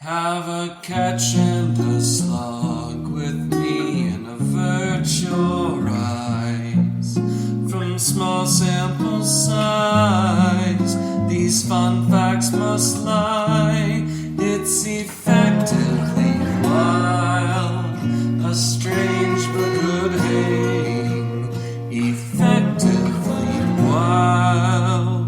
Have a catch and a slog with me in a virtual rise. From small sample size, these fun facts must lie. It's effectively wild, a strange but good hang. Effectively wild.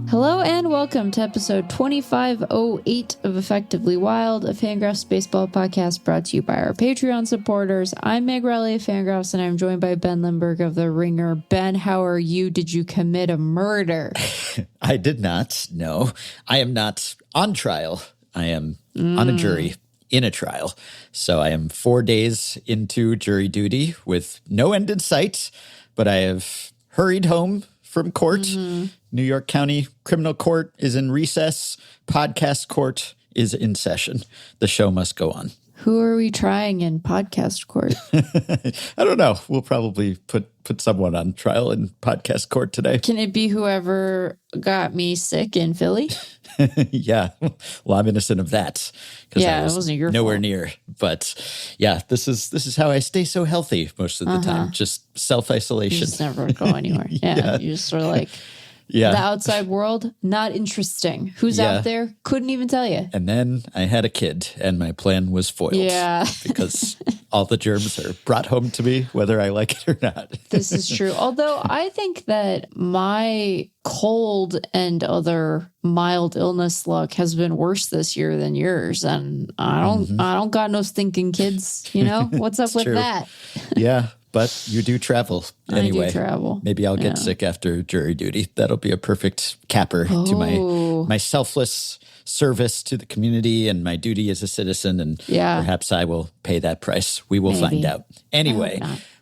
Hello and welcome to episode 2508 of Effectively Wild, a FanGraphs baseball podcast brought to you by our Patreon supporters. I'm Meg Rowley of FanGraphs, and I'm joined by Ben Lindbergh of The Ringer. Ben, how are you? Did you commit a murder? I did not. No, I am not on trial. I am on a jury in a trial. So I am 4 days into jury duty with no end in sight, but I have hurried home from court. New York County Criminal Court is in recess. Podcast court is in session. The show must go on. Who are we trying in podcast court? I don't know. We'll probably put someone on trial in podcast court today. Can it be whoever got me sick in Philly? Yeah. Well, I'm innocent of that. Yeah, it wasn't your nowhere fault. near. But yeah, this is how I stay so healthy most of the time. Just self-isolation. You just never go anywhere. Yeah. You just sort of like, the outside world, not interesting. Who's out there? Couldn't even tell you. And then I had a kid, and my plan was foiled. Yeah. Because all the germs are brought home to me, whether I like it or not. This is true. Although I think that my cold and other mild illness luck has been worse this year than yours. And I don't got no stinking kids, you know? What's up with true. that? Yeah. But you do travel anyway. I do travel. Maybe I'll get sick after jury duty. That'll be a perfect capper to my selfless service to the community and my duty as a citizen. And perhaps I will pay that price. We will find out. Anyway,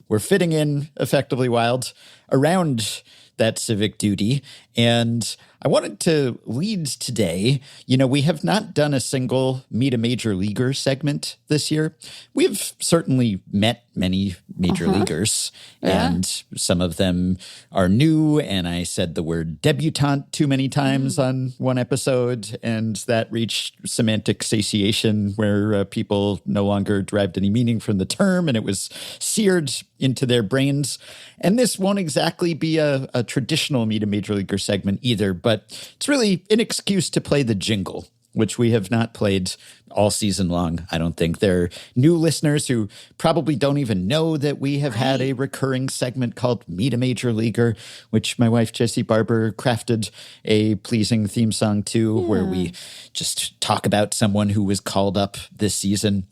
we're fitting in Effectively Wild around that civic duty. And I wanted to lead today. You know, we have not done a single Meet a Major Leaguer segment this year. We've certainly met many major leaguers, and some of them are new. And I said the word debutante too many times on one episode, and that reached semantic satiation where people no longer derived any meaning from the term, and it was seared into their brains. And this won't exactly be a traditional Meet a Major Leaguer segment either, but it's really an excuse to play the jingle, which we have not played all season long. I don't think. There are new listeners who probably don't even know that we have had a recurring segment called Meet a Major Leaguer, which my wife, Jessie Barber, crafted a pleasing theme song to, where we just talk about someone who was called up this season.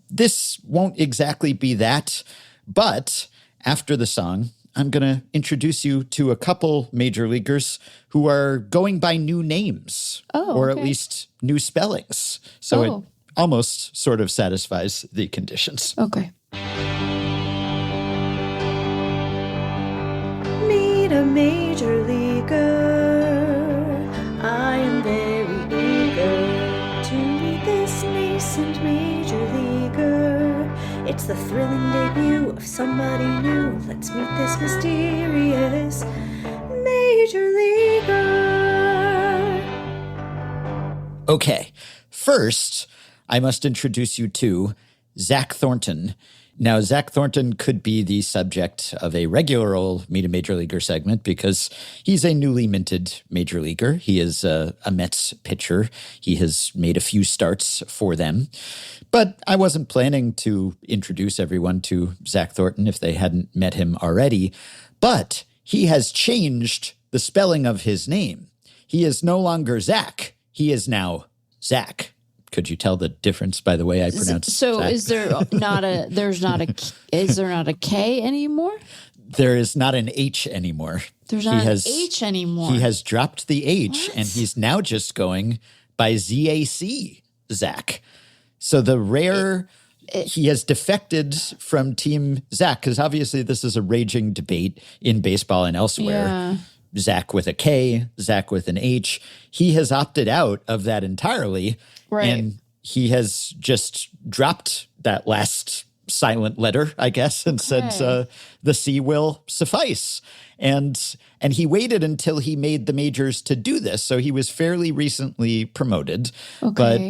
This won't exactly be that, but after the song, I'm going to introduce you to a couple major leaguers who are going by new names, or at least new spellings. So it almost sort of satisfies the conditions. Okay. Meet a major leaguer. I am very eager to meet this nascent major leaguer. It's the thrilling debut of somebody new. Let's meet this mysterious major leaguer. Okay, first, I must introduce you to Zach Thornton. Now, Zach Thornton could be the subject of a regular old Meet a Major Leaguer segment because he's a newly minted major leaguer. He is a Mets pitcher. He has made a few starts for them. But I wasn't planning to introduce everyone to Zach Thornton if they hadn't met him already. But he has changed the spelling of his name. He is no longer Zach. He is now Zach. Could you tell the difference by the way I pronounce So Zach? is there not a K anymore? There is not an H anymore. There's not an H anymore. He has dropped the H, and he's now just going by ZAC, Zach. So the rare, he has defected from Team Zach, because obviously this is a raging debate in baseball and elsewhere. Yeah. Zach with a K, Zach with an H. He has opted out of that entirely. Right. And he has just dropped that last silent letter, I guess, and said the C will suffice. And he waited until he made the majors to do this. So he was fairly recently promoted. Okay. But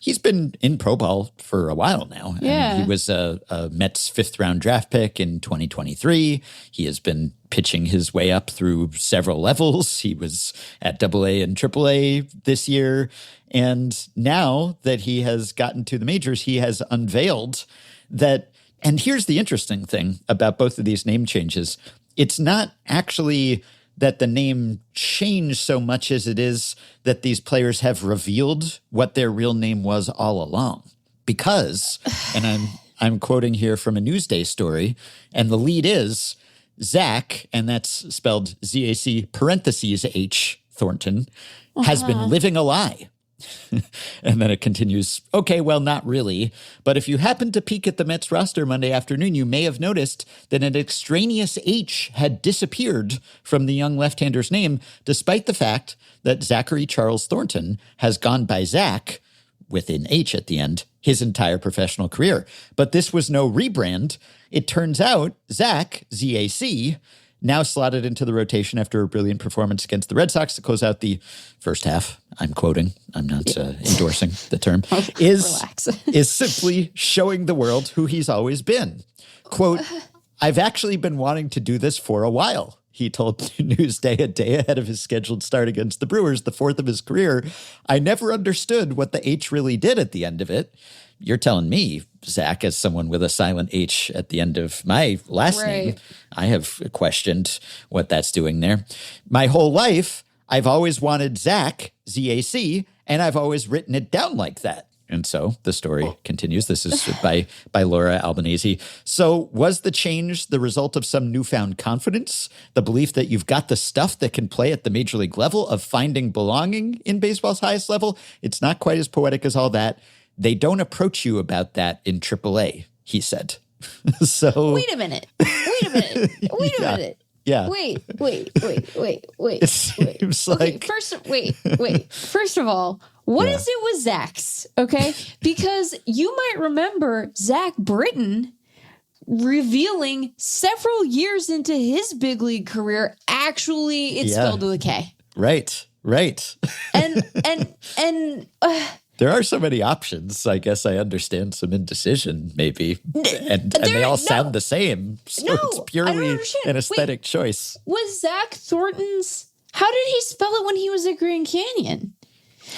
he's been in pro ball for a while now. Yeah. He was a Mets 5th-round draft pick in 2023. He has been pitching his way up through several levels. He was at AA and AAA this year. And now that he has gotten to the majors, he has unveiled that. And here's the interesting thing about both of these name changes. It's not actually that the name changed so much as it is that these players have revealed what their real name was all along. Because, and I'm quoting here from a Newsday story, and the lead is Zach, and that's spelled Z-A-C parentheses H, Thornton, has been living a lie. And then it continues, okay, well, not really. But if you happened to peek at the Mets roster Monday afternoon, you may have noticed that an extraneous H had disappeared from the young left-hander's name, despite the fact that Zachary Charles Thornton has gone by Zach, with an H at the end, his entire professional career. But this was no rebrand. It turns out Zach, Z-A-C, now slotted into the rotation after a brilliant performance against the Red Sox to close out the first half. I'm quoting. I'm not endorsing the term. is simply showing the world who he's always been. Quote, I've actually been wanting to do this for a while, he told Newsday a day ahead of his scheduled start against the Brewers, the 4th of his career. I never understood what the H really did at the end of it. You're telling me, Zach, as someone with a silent H at the end of my last name, I have questioned what that's doing there. My whole life, I've always wanted Zach, Z-A-C, and I've always written it down like that. And so the story continues. This is by Laura Albanese. So was the change the result of some newfound confidence, the belief that you've got the stuff that can play at the major league level, of finding belonging in baseball's highest level? It's not quite as poetic as all that. They don't approach you about that in AAA, he said. So Wait a minute. Yeah. Wait. It seems like... First of all, what is it with Zach's? Okay? Because you might remember Zach Britton revealing several years into his big league career, actually it's spelled with a K. Right. And there are so many options. I guess I understand some indecision, maybe. And they all sound the same. So it's purely an aesthetic choice. Was Zach Thornton's... How did he spell it when he was at Grand Canyon?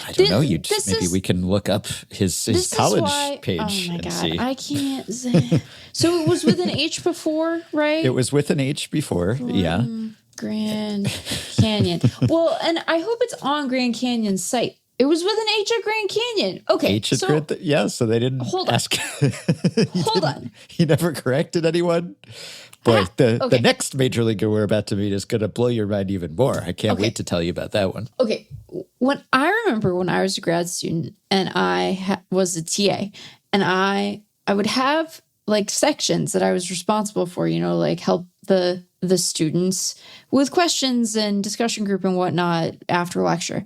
I don't know. Maybe we can look up his college page and see. I can't say. So it was with an H before, right? It was with an H before, yeah. Grand Canyon. Well, and I hope it's on Grand Canyon's site. It was with an H at Grand Canyon. Okay. H at Grand, so they didn't ask. Hold on. He never corrected anyone. Boy, the next major leaguer we're about to meet is going to blow your mind even more. I can't wait to tell you about that one. Okay. When I remember when I was a grad student and I was a TA, and I would have like sections that I was responsible for, like help the students with questions and discussion group and whatnot after lecture.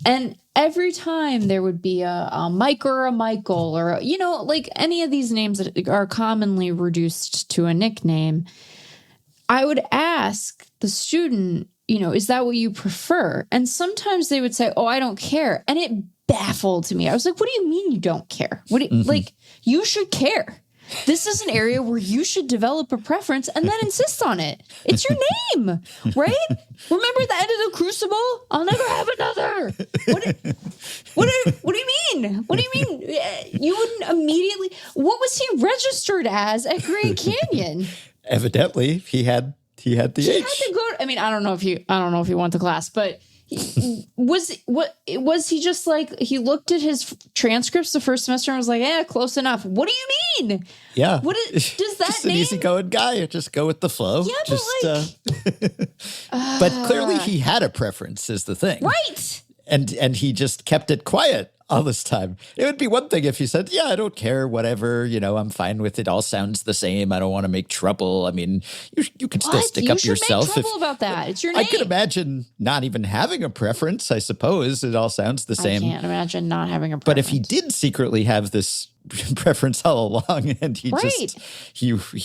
And every time there would be a Mike or a Michael or, like any of these names that are commonly reduced to a nickname, I would ask the student, is that what you prefer? And sometimes they would say, oh, I don't care. And it baffled me. I was like, what do you mean you don't care? Like, you should care. This is an area where you should develop a preference and then insist on it. It's your name, right? Remember the end of the Crucible? I'll never have another. What do you mean? What do you mean? You wouldn't immediately... What was he registered as at Grand Canyon? Evidently, he had the H. He had to go... I don't know if he went to class, but... Was he just like, he looked at his transcripts the first semester and was like, close enough. What do you mean? Yeah. Does that just name? An easygoing guy. Just go with the flow. Yeah, but clearly he had a preference is the thing. Right. And he just kept it quiet all this time. It would be one thing if he said, yeah, I don't care, whatever, I'm fine with it. All sounds the same. I don't want to make trouble. I mean, you can still stick up yourself. You should make trouble about that. It's your name. I could imagine not even having a preference, I suppose. It all sounds the same. I can't imagine not having a preference. But if he did secretly have this preference all along and he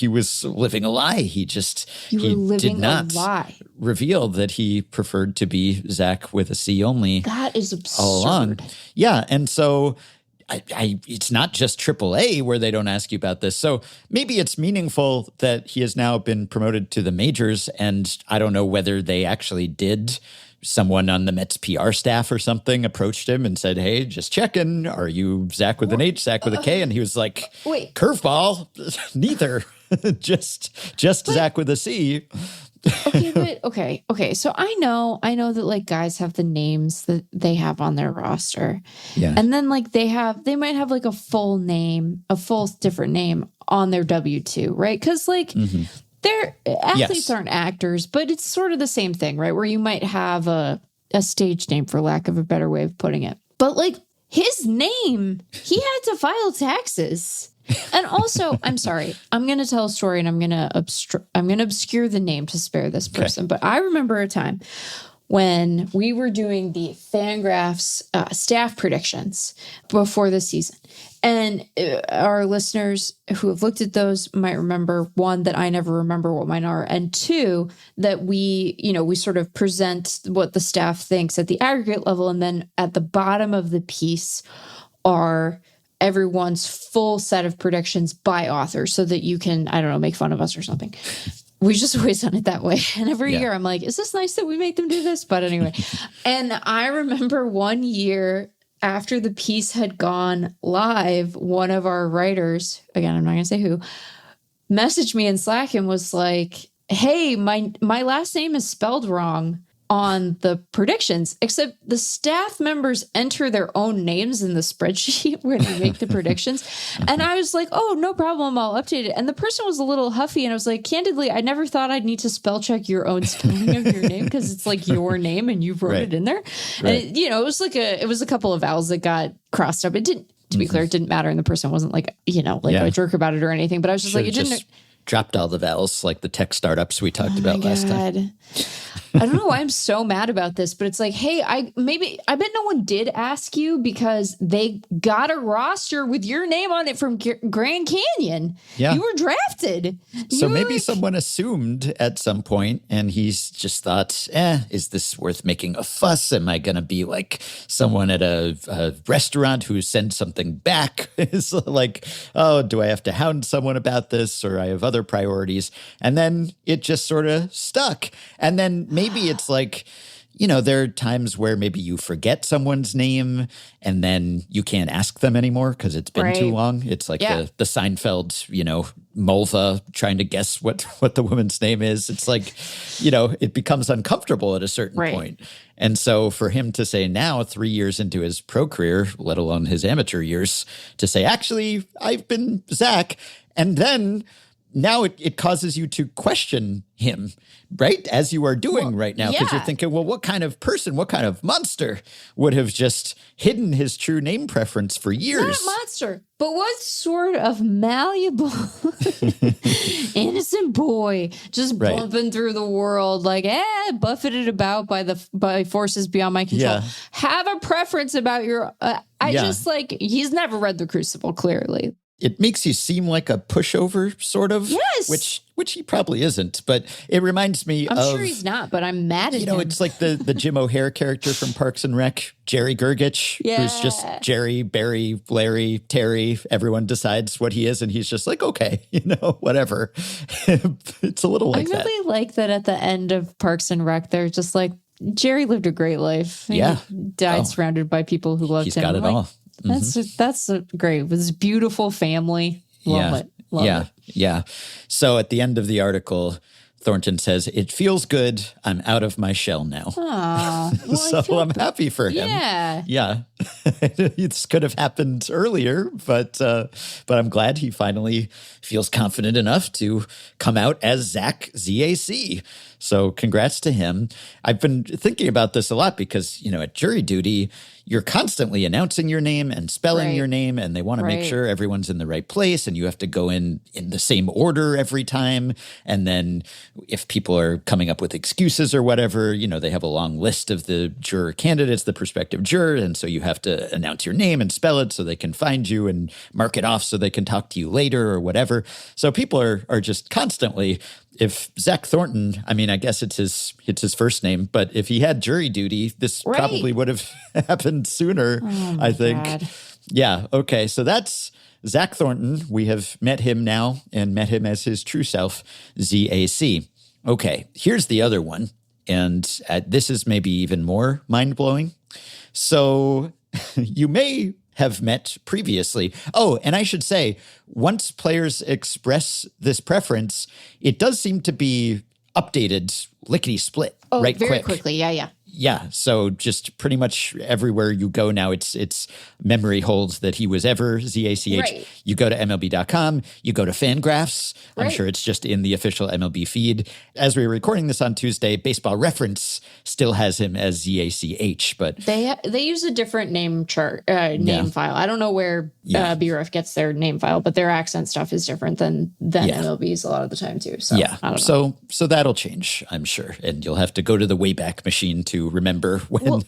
was living a lie. He did not reveal that he preferred to be Zach with a C only. That is absurd. All along. Yeah. And so it's not just AAA where they don't ask you about this. So maybe it's meaningful that he has now been promoted to the majors, and I don't know whether they actually did. Someone on the Mets PR staff or something approached him and said, "Hey, just checking. Are you Zach with an H, Zach with a K?" And he was like, "Wait, curveball, neither, just Zach with a C." Okay. So I know that like guys have the names that they have on their roster, and then like they might have like a full different name on their W-2, right? Because like. Mm-hmm. Athletes aren't actors, but it's sort of the same thing, right? Where you might have a stage name, for lack of a better way of putting it. But like his name, he had to file taxes. And also, I'm sorry, I'm going to tell a story and I'm going to obscure the name to spare this person. Okay. But I remember a time when we were doing the FanGraphs staff predictions before the season. And our listeners who have looked at those might remember, one, that I never remember what mine are, and two, that we sort of present what the staff thinks at the aggregate level, and then at the bottom of the piece are everyone's full set of predictions by author so that you can, I don't know, make fun of us or something. We just always done it that way. And every year I'm like, is this nice that we make them do this? But anyway, and I remember one year after the piece had gone live, one of our writers, again, I'm not going to say who, messaged me in Slack and was like, "Hey, my last name is spelled wrong on the predictions, except the staff members enter their own names in the spreadsheet where they make the predictions." And I was like, "Oh, no problem. I'll update it." And the person was a little huffy. And I was like, candidly, I never thought I'd need to spell check your own spelling of your name because it's like your name and you wrote it in there. Right. And it was a couple of vowels that got crossed up. It didn't, to be clear, it didn't matter. And the person wasn't like, a jerk about it or anything. But I was just like, it didn't. Dropped all the vowels like the tech startups we talked about last time. I don't know why I'm so mad about this, but it's like, hey, I bet no one did ask you because they got a roster with your name on it from Grand Canyon. Yeah. You were drafted. So maybe someone assumed at some point and he's just thought, is this worth making a fuss? Am I going to be like someone at a restaurant who sends something back? It's like, oh, do I have to hound someone about this, or I have other priorities? And then it just sort of stuck. And then maybe it's like, there are times where maybe you forget someone's name and then you can't ask them anymore because it's been too long. It's like the Seinfeld, Mulva trying to guess what the woman's name is. It's like, it becomes uncomfortable at a certain point. And so for him to say now, 3 years into his pro career, let alone his amateur years, to say, actually, I've been Zach, and then now it causes you to question him, right? As you are doing right now, because you're thinking, well, what kind of person, what kind of monster would have just hidden his true name preference for years? Not a monster, but what sort of malleable, innocent boy just bumping through the world, like, buffeted about by forces beyond my control. Yeah. Have a preference about your, just like, he's never read The Crucible, clearly. It makes you seem like a pushover, sort of. Yes. Which he probably isn't. But it reminds me I'm sure he's not, but I'm mad at him. It's like the Jim O'Heir character from Parks and Rec, Jerry Gergich, who's just Jerry, Barry, Larry, Terry. Everyone decides what he is, and he's just like, okay, whatever. It's a little like that. I really like that at the end of Parks and Rec, they're just like, Jerry lived a great life. He died surrounded by people who loved him. He's got it all. That's great. It was a beautiful family. Love it. Love it. Yeah. So at the end of the article, Thornton says, "It feels good. I'm out of my shell now." Well, so I'm happy for him. Yeah. This could have happened earlier, but I'm glad he finally feels confident enough to come out as Zach, ZAC. So congrats to him. I've been thinking about this a lot because, at jury duty, you're constantly announcing your name and spelling your name, and they want to make sure everyone's in the right place, and you have to go in the same order every time. And then if people are coming up with excuses or whatever, they have a long list of the juror candidates, the prospective juror, and so you have to announce your name and spell it so they can find you and mark it off so they can talk to you later or whatever. So people are just constantly... If Zach Thornton, I mean, I guess it's his first name, but if he had jury duty, this probably would have happened sooner, I think. God. Yeah. Okay. So that's Zach Thornton. We have met him now and met him as his true self, ZAC. Okay. Here's the other one. And this is maybe even more mind-blowing. So you may have met previously. Oh, and I should say, once players express this preference, it does seem to be updated lickety-split right very quick. quickly. Yeah. Yeah, so just pretty much everywhere you go now, it's memory holds that he was ever ZACH. Right. You go to MLB.com, you go to FanGraphs. I'm Right. sure it's just in the official MLB feed. As we were recording this on Tuesday, Baseball Reference still has him as ZACH, but They use a different name chart, name file. I don't know where BRF gets their name file, but their accent stuff is different than MLB's a lot of the time too. So yeah, I don't know. So that'll change, I'm sure, and you'll have to go to the Wayback Machine to remember when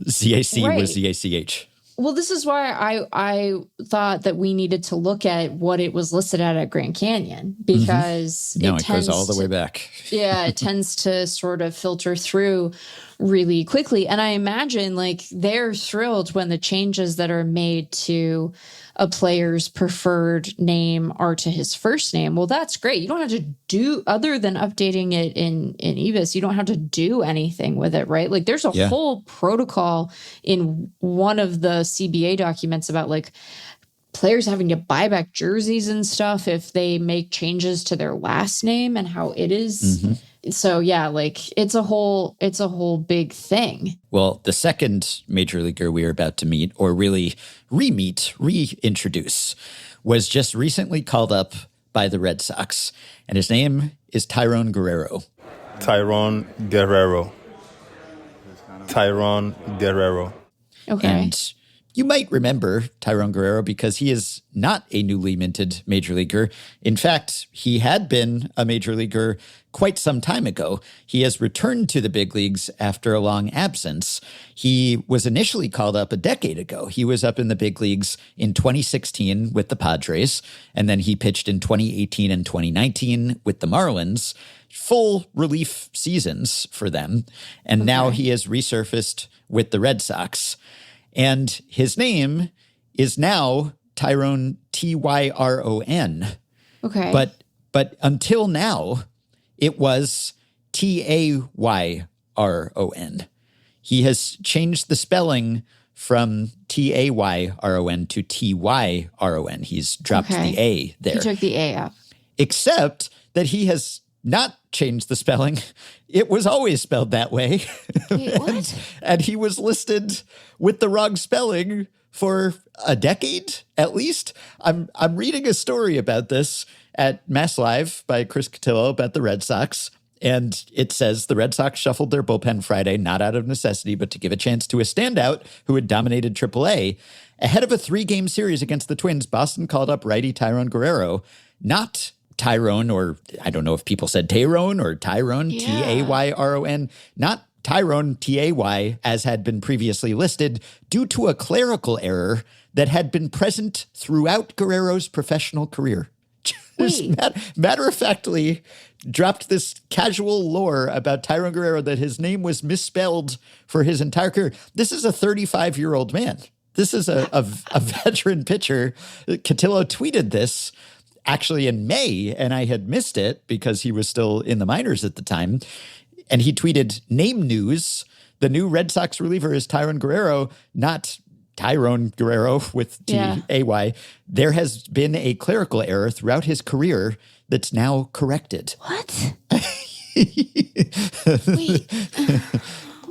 ZAC was ZACH. Well, this is why I thought that we needed to look at what it was listed at Grand Canyon, because it goes all the way back. Yeah, it tends to sort of filter through really quickly. And I imagine like they're thrilled when the changes that are made to a player's preferred name are to his first name. Well, that's great. You don't have to do, other than updating it in EVIS, you don't have to do anything with it, right? Like there's a whole protocol in one of the CBA documents about like players having to buy back jerseys and stuff if they make changes to their last name and how it is. So yeah, like it's a whole big thing. Well, the second major leaguer we are about to meet, or really reintroduce, was just recently called up by the Red Sox, and his name is Tyron Guerrero. Tyron Guerrero. Tyron Guerrero. Okay. And you might remember Tyron Guerrero because he is not a newly minted major leaguer. In fact, he had been a major leaguer quite some time ago. He has returned to the big leagues after a long absence. He was initially called up a decade ago. He was up in the big leagues in 2016 with the Padres, and then he pitched in 2018 and 2019 with the Marlins, full relief seasons for them. And now he has resurfaced with the Red Sox. And his name is now Tayron, Tyron. Okay. But until now, it was Tayron. He has changed the spelling from Tayron to Tyron. He's dropped the A there. He took the A out. Except that he has not changed the spelling. It was always spelled that way. Wait, what? and he was listed with the wrong spelling for a decade, at least. I'm reading a story about this at Mass Live by Chris Cotillo about the Red Sox. And it says the Red Sox shuffled their bullpen Friday, not out of necessity, but to give a chance to a standout who had dominated AAA. Ahead of a 3-game series against the Twins, Boston called up righty Tyron Guerrero, not Tyrone, or I don't know if people said Tayron or Tyron, Tayron, not Tyrone, Tay, as had been previously listed, due to a clerical error that had been present throughout Guerrero's professional career. Just matter-of-factly dropped this casual lore about Tyron Guerrero that his name was misspelled for his entire career. This is a 35-year-old man. This is a veteran pitcher. Cotillo tweeted this actually in May, and I had missed it because he was still in the minors at the time. And he tweeted, "Name news. The new Red Sox reliever is Tyron Guerrero, not Tyrone Guerrero with T-A-Y. There has been a clerical error throughout his career that's now corrected." What? Wait.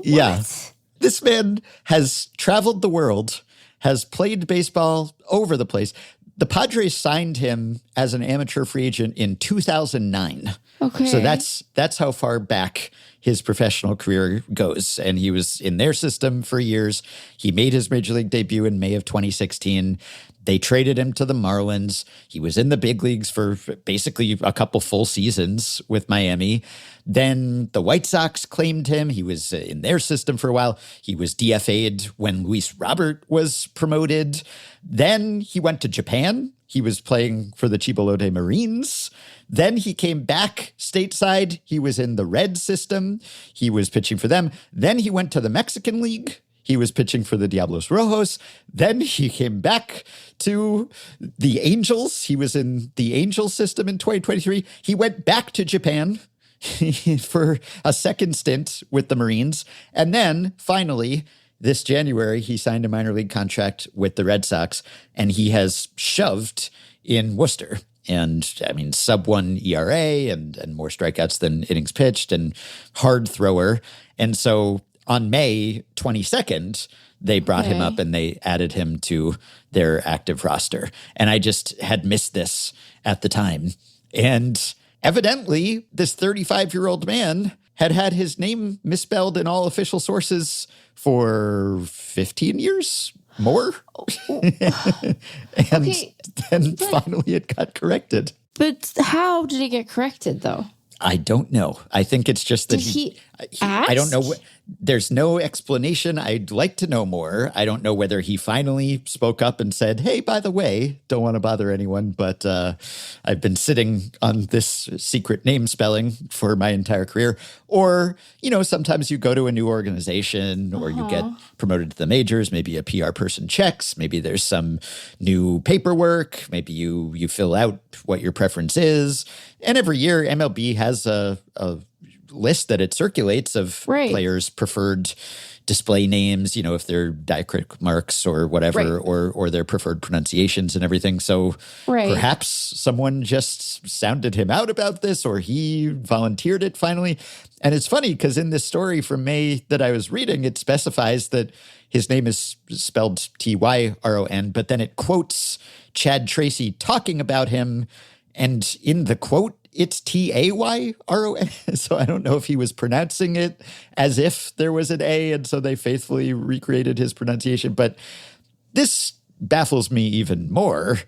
Yeah. What? This man has traveled the world, has played baseball over the place. The Padres signed him as an amateur free agent in 2009. Okay. So that's how far back his professional career goes. And he was in their system for years. He made his major league debut in May of 2016. They traded him to the Marlins. He was in the big leagues for basically a couple full seasons with Miami. Then the White Sox claimed him. He was in their system for a while. He was DFA'd when Luis Robert was promoted. Then he went to Japan. He was playing for the Chibolode Marines. Then he came back stateside. He was in the Red system. He was pitching for them. Then he went to the Mexican League. he was pitching for the Diablos Rojos. Then he came back to the Angels. He was in the Angels system in 2023. He went back to Japan for a second stint with the Marines. And then finally, this January, he signed a minor league contract with the Red Sox, and he has shoved in Worcester. And I mean, sub-1 ERA and more strikeouts than innings pitched and hard thrower. And so on May 22nd, they brought him up and they added him to their active roster. And I just had missed this at the time. And evidently, this 35-year-old man had his name misspelled in all official sources for 15 years more. And then finally it got corrected. But how did it get corrected, though? I don't know. I think it's just that Did he ask? I don't know. There's no explanation. I'd like to know more. I don't know whether he finally spoke up and said, hey, by the way, don't want to bother anyone, but I've been sitting on this secret name spelling for my entire career. Or, you know, sometimes you go to a new organization or you get promoted to the majors. Maybe a PR person checks. Maybe there's some new paperwork. Maybe you fill out what your preference is. And every year MLB has a list that it circulates of players' preferred display names, you know, if they're diacritic marks or whatever, or their preferred pronunciations and everything. So perhaps someone just sounded him out about this, or he volunteered it finally. And it's funny because in this story from May that I was reading, it specifies that his name is spelled Tyron, but then it quotes Chad Tracy talking about him. And in the quote, it's Tayron. So I don't know if he was pronouncing it as if there was an A, and so they faithfully recreated his pronunciation. But this baffles me even more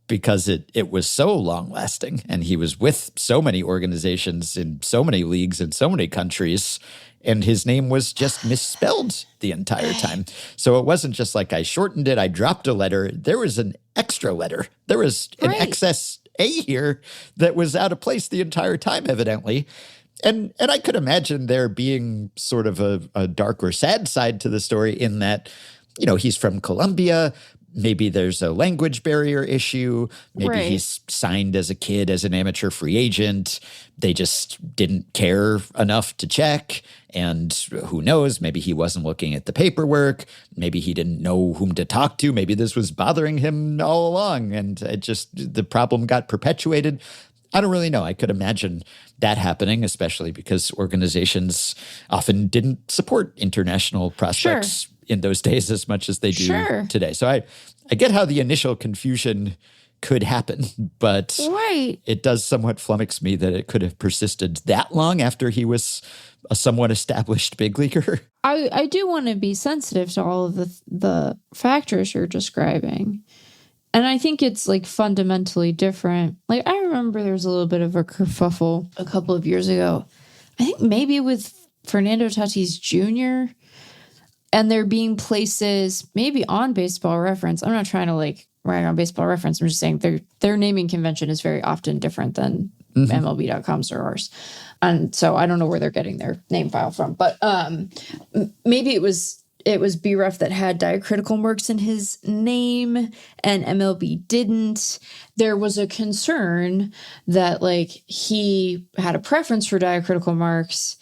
because it was so long-lasting, and he was with so many organizations in so many leagues in so many countries, and his name was just misspelled the entire time. So it wasn't just like I shortened it, I dropped a letter. There was an extra letter. There was an excess A here that was out of place the entire time, evidently. And I could imagine there being sort of a dark or sad side to the story in that, you know, he's from Colombia. Maybe there's a language barrier issue. Maybe he's signed as a kid as an amateur free agent. They just didn't care enough to check. And who knows, maybe he wasn't looking at the paperwork. Maybe he didn't know whom to talk to. Maybe this was bothering him all along and the problem got perpetuated. I don't really know. I could imagine that happening, especially because organizations often didn't support international prospects in those days as much as they do today. So I get how the initial confusion could happen, but it does somewhat flummox me that it could have persisted that long after he was a somewhat established big leaguer. I do want to be sensitive to all of the factors you're describing. And I think it's like fundamentally different. Like I remember there was a little bit of a kerfuffle a couple of years ago. I think maybe with Fernando Tatis Jr., and there being places maybe on Baseball Reference. I'm not trying to like write on Baseball Reference. I'm just saying their naming convention is very often different than MLB.com's or ours. And so I don't know where they're getting their name file from. But maybe it was BREF that had diacritical marks in his name and MLB didn't. There was a concern that like he had a preference for diacritical marks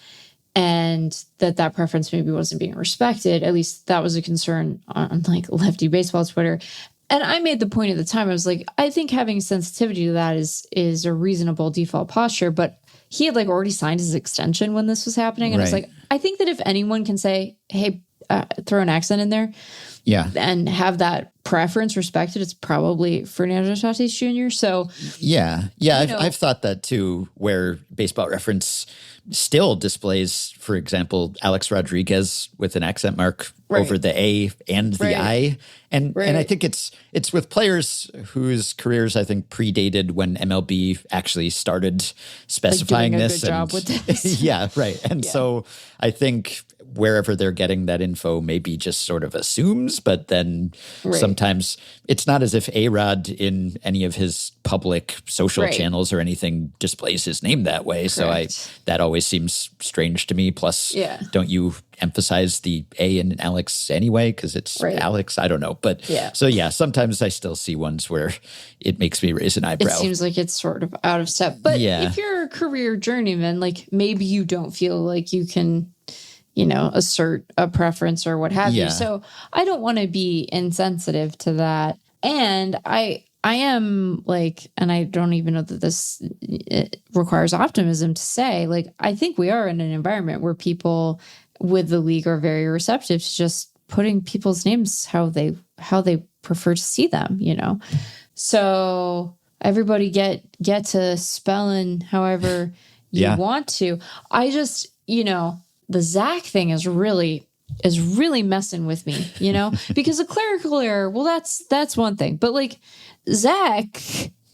and that preference maybe wasn't being respected. At least that was a concern on like Lefty Baseball Twitter. And I made the point at the time, I was like, I think having sensitivity to that is a reasonable default posture. But he had like already signed his extension when this was happening. And I was like, I think that if anyone can say, hey, throw an accent in there and have that preference respected, it's probably Fernando Tatis Jr. So I've thought that too, where Baseball Reference still displays, for example, Alex Rodriguez with an accent mark over the A and the I. And I think it's with players whose careers I think predated when MLB actually started specifying like doing this. A good job with this. And so I think wherever they're getting that info maybe just sort of assumes, but then sometimes it's not as if A-Rod in any of his public social channels or anything displays his name that way. Correct. So that always seems strange to me. Plus, don't you emphasize the A in Alex anyway because it's Alex? I don't know. But so sometimes I still see ones where it makes me raise an eyebrow. It seems like it's sort of out of step. But if you're a career journeyman, like maybe you don't feel like you can assert a preference or what have you. So I don't want to be insensitive to that. And I am like, and I don't even know that this requires optimism to say, like, I think we are in an environment where people with the league are very receptive to just putting people's names how they prefer to see them, So everybody get to spelling however you want to. I just, the Zach thing is really messing with me, because a clerical error, well, that's one thing. But like Zach,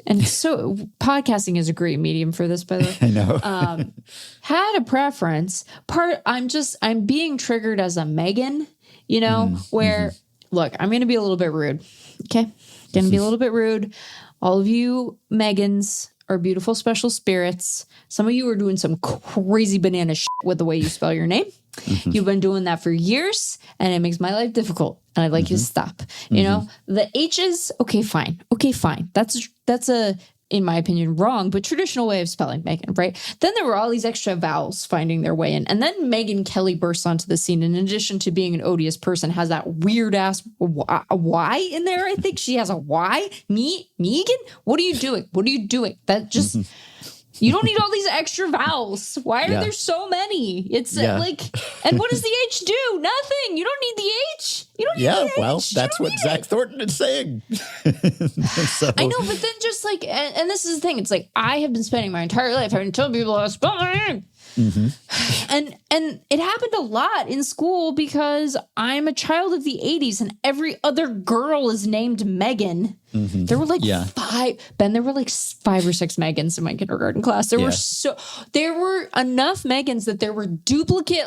and so podcasting is a great medium for this, by the way. I know. Had a preference. I'm being triggered as a Megan, where look, I'm going to be a little bit rude. Okay. Going to be a little bit rude. All of you Megans are beautiful, special spirits. Some of you are doing some crazy banana shit with the way you spell your name. You've been doing that for years, and it makes my life difficult. And I'd like you to stop. The H's, okay, fine. That's a, in my opinion, wrong, but traditional way of spelling Megan, right? Then there were all these extra vowels finding their way in. And then Megyn Kelly bursts onto the scene. In addition to being an odious person, has that weird ass Y in there. I think she has a Y. Megan? What are you doing? That just... You don't need all these extra vowels. Why are there so many? It's like, and what does the H do? Nothing. You don't need the H. You don't need the H. Well, that's what Zach Thornton is saying. So. I know, but then just like, and this is the thing. It's like, I have been spending my entire life having to tell people how to spell my name. And it happened a lot in school because I'm a child of the 80s and every other girl is named Megan. There were like there were like 5 or 6 Megans in my kindergarten class. There were enough Megans that there were duplicate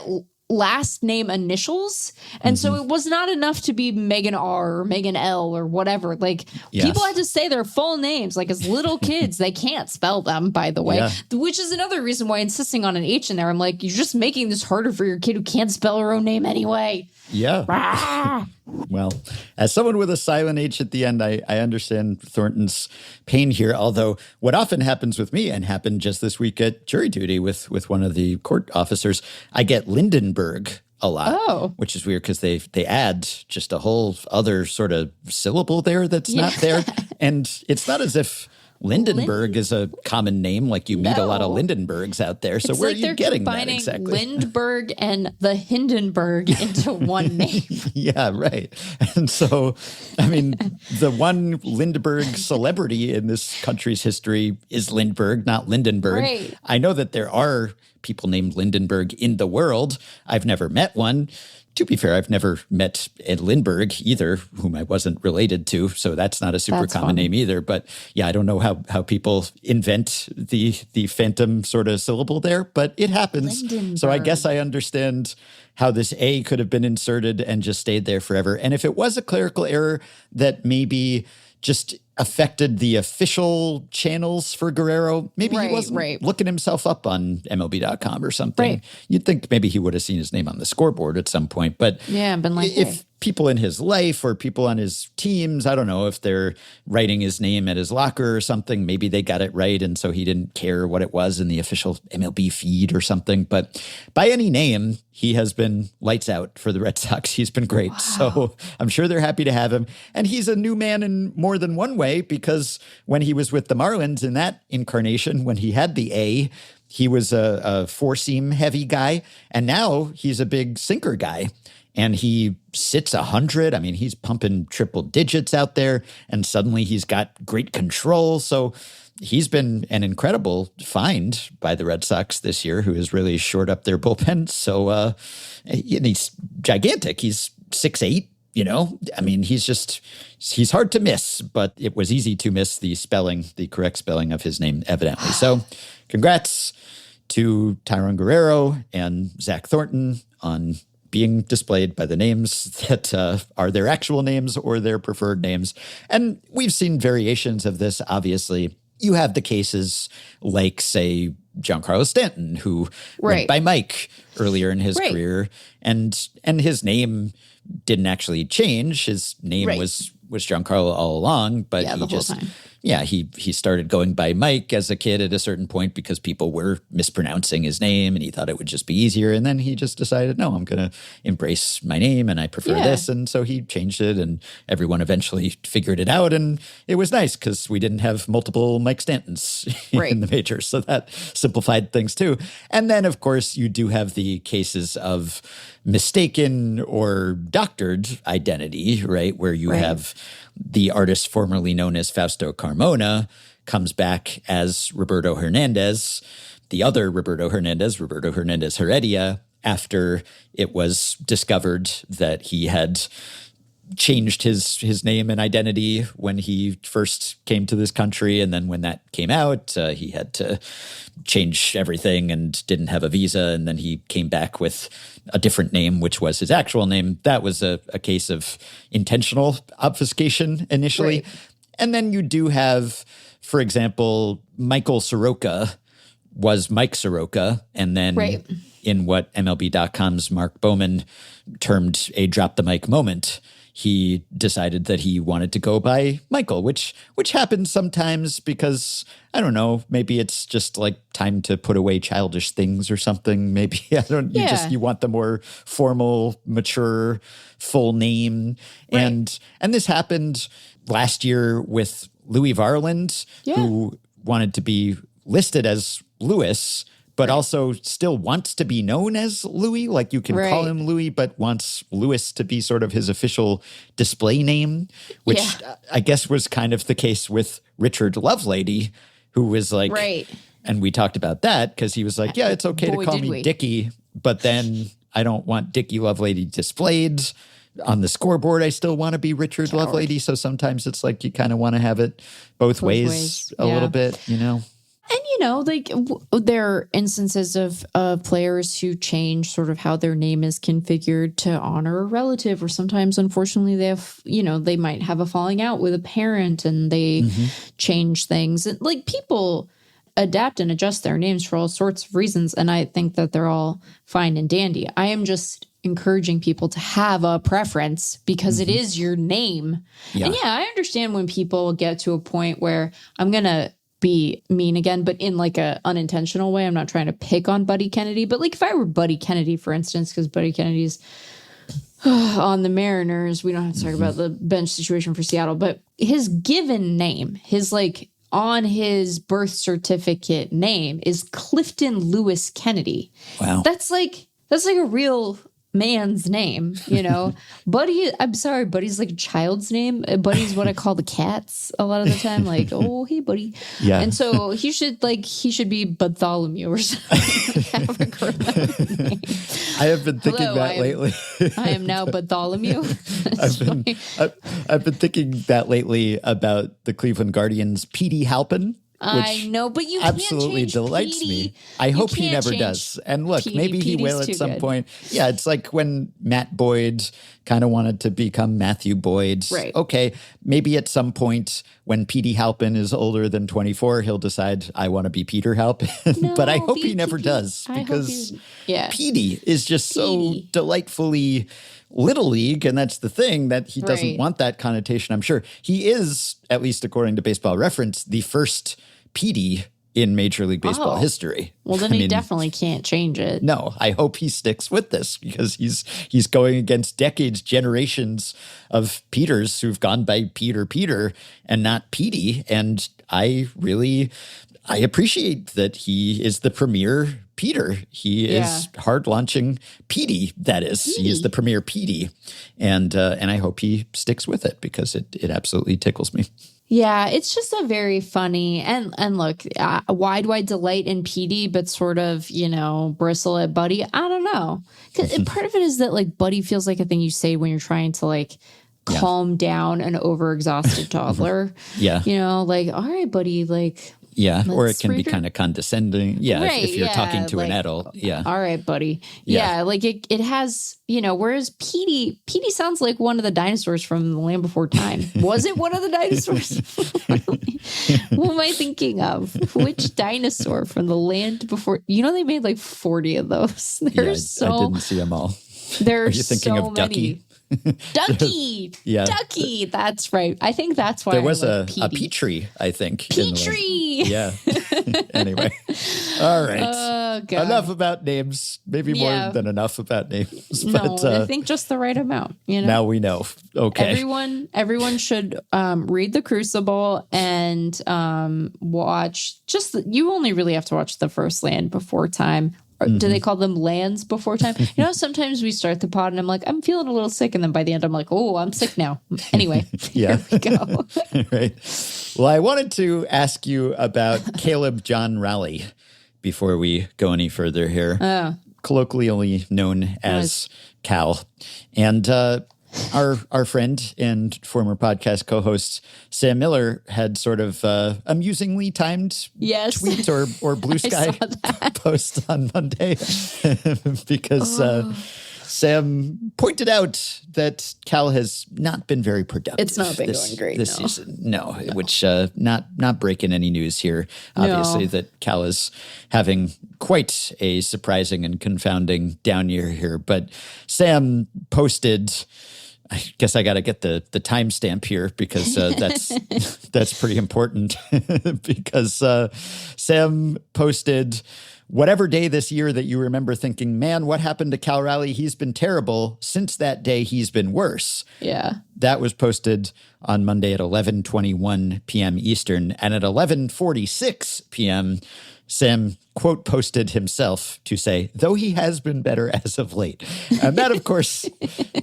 last name initials. And so it was not enough to be Megan R or Megan L or whatever. Like people had to say their full names. Like as little kids, they can't spell them, by the way, which is another reason why insisting on an H in there. I'm like, you're just making this harder for your kid who can't spell her own name anyway. Yeah. Well, as someone with a silent H at the end, I understand Thornton's pain here. Although what often happens with me, and happened just this week at jury duty with one of the court officers, I get Lindbergh a lot, which is weird because they add just a whole other sort of syllable there that's not there. And it's not as if Lindbergh is a common name. Like you meet a lot of Lindenbergs out there. So where are you getting that exactly? Lindbergh and the Hindenburg into one name. Yeah, right. And so, I mean, the one Lindbergh celebrity in this country's history is Lindbergh, not Lindenberg. Right. I know that there are people named Lindenberg in the world. I've never met one. To be fair, I've never met Ed Lindbergh either, whom I wasn't related to, so that's not a super common name either. But yeah, I don't know how people invent the phantom sort of syllable there, but it happens. Lindenberg. So I guess I understand how this A could have been inserted and just stayed there forever. And if it was a clerical error that maybe just affected the official channels for Guerrero, maybe he wasn't looking himself up on MLB.com or something. Right. You'd think maybe he would have seen his name on the scoreboard at some point. But been like, if people in his life or people on his teams, I don't know, if they're writing his name at his locker or something, maybe they got it right. And so he didn't care what it was in the official MLB feed or something. But by any name, he has been lights out for the Red Sox. He's been great. Wow. So I'm sure they're happy to have him. And he's a new man in more than one way, because when he was with the Marlins in that incarnation, when he had the A, he was a four-seam heavy guy. And now he's a big sinker guy. And he sits 100. I mean, he's pumping triple digits out there, and suddenly he's got great control. So he's been an incredible find by the Red Sox this year, who has really shored up their bullpen. So and he's gigantic. He's 6'8". I mean, he's hard to miss, but it was easy to miss the correct spelling of his name, evidently. So congrats to Tyron Guerrero and Zach Thornton on being displayed by the names that are their actual names or their preferred names. And we've seen variations of this, obviously. You have the cases like, say, Giancarlo Stanton, who went by Mike earlier in his career, and his name didn't actually change. His name was Giancarlo all along, but he just he started going by Mike as a kid at a certain point because people were mispronouncing his name and he thought it would just be easier. And then he just decided, no, I'm going to embrace my name and I prefer this. And so he changed it and everyone eventually figured it out. And it was nice because we didn't have multiple Mike Stantons in the majors. So that simplified things too. And then, of course, you do have the cases of mistaken or doctored identity, right? Where you have the artist formerly known as Fausto Carmona comes back as Roberto Hernandez, the other Roberto Hernandez Heredia, after it was discovered that he had changed his name and identity when he first came to this country. And then when that came out, he had to change everything and didn't have a visa. And then he came back with a different name, which was his actual name. That was a case of intentional obfuscation initially. Right. And then you do have, for example, Michael Soroka was Mike Soroka. And then in what MLB.com's Mark Bowman termed a drop the mic moment, he decided that he wanted to go by Michael, which happens sometimes because, I don't know, maybe it's just like time to put away childish things or something. Maybe, you want the more formal, mature, full name. Right. And this happened last year with Louis Varland, who wanted to be listed as Louis, but also still wants to be known as Louis. Like you can call him Louis, but wants Louis to be sort of his official display name, which I guess was kind of the case with Richard Lovelady, who was like, and we talked about that because he was like, yeah, it's okay to call me Dickie, but then I don't want Dickie Lovelady displayed on the scoreboard. I still want to be Richard Lovelady. So sometimes it's like you kind of want to have it both ways a little bit, you know? And, like there are instances of players who change sort of how their name is configured to honor a relative, or sometimes, unfortunately, they have, they might have a falling out with a parent and they change things. And like people adapt and adjust their names for all sorts of reasons. And I think that they're all fine and dandy. I am just encouraging people to have a preference because it is your name. Yeah. And I understand when people get to a point where I'm going to be mean again, but in like a unintentional way. I'm not trying to pick on Buddy Kennedy, but like if I were Buddy Kennedy, for instance, because Buddy Kennedy's on the Mariners, we don't have to talk about the bench situation for Seattle, but his given name, his like on his birth certificate name is Clifton Lewis Kennedy. Wow. That's like a real man's name, Buddy, I'm sorry, Buddy's like a child's name. Buddy's what I call the cats a lot of the time, like, oh, hey, Buddy. Yeah. And so he should be Bartholomew or something. Have a correct name. I have been thinking lately. I am now Bartholomew. I've been thinking that lately about the Cleveland Guardians' Petey Halpin. I know, but you absolutely can't change delights Petey. me. I hope he never does. And look, maybe he will at some point. Yeah, it's like when Matt Boyd kind of wanted to become Matthew Boyd. Right. Okay, maybe at some point when Petey Halpin is older than 24, he'll decide, I want to be Peter Halpin. No, but I hope he never does because Petey is just so delightfully Little League, and that's the thing, that he doesn't want that connotation, I'm sure. He is, at least according to Baseball Reference, the first Petey in Major League Baseball history. Well, then he definitely can't change it. No, I hope he sticks with this because he's going against decades, generations of Peters who've gone by Peter, and not Petey. And I appreciate that he is the premier Peter. He is hard launching Petey, that is. He is the premier Petey. And I hope he sticks with it because it absolutely tickles me. Yeah, it's just a very funny and look, wide delight in Petey, but sort of, bristle at Buddy. I don't know. 'Cause part of it is that like Buddy feels like a thing you say when you're trying to like calm down an overexhausted toddler. Yeah. Like, all right, Buddy, like Yeah, or it Let's can be read her- kind of condescending. Yeah, Right, if you're yeah, talking to an like, adult. Yeah. All right, buddy. Yeah. Yeah, like it has, whereas Petey sounds like one of the dinosaurs from The Land Before Time. Was it one of the dinosaurs? What am I thinking of? Which dinosaur from The Land Before? They made like 40 of those. There's I didn't see them all. There's Are you thinking so of Ducky? Ducky. Yeah. Ducky. That's right. I think that's why There was I like a Petey. Petrie, I think. in the last- Petrie. Yeah. Anyway. All right. Oh, God. Enough about names. Maybe Yeah. more than enough about names. No, But I think just the right amount. now we know. Okay. Everyone should read The Crucible and watch. You only really have to watch the first Land Before Time. Or do they call them Lands Before Time? Sometimes we start the pod and I'm like, I'm feeling a little sick, and then by the end I'm like, oh, I'm sick now. Anyway, Yeah. here we go. Right. Well, I wanted to ask you about Caleb John Raleigh before we go any further here. Colloquially known as Cal. And our friend and former podcast co-host Sam Miller had sort of amusingly timed Yes. tweet or Blue Sky post on Monday because Sam pointed out that Cal has not been very productive. It's not been going great, this no. season. No, which not breaking any news here. Obviously, that Cal is having quite a surprising and confounding down year here. But Sam posted. I guess I got to get the timestamp here because that's pretty important. Because Sam posted, whatever day this year that you remember thinking, man, what happened to Cal Raleigh? He's been terrible. Since that day, he's been worse. Yeah. That was posted on Monday at 11:21 p.m. Eastern. And at 11:46 p.m., Sam quote posted himself to say, though he has been better as of late. And that, of course,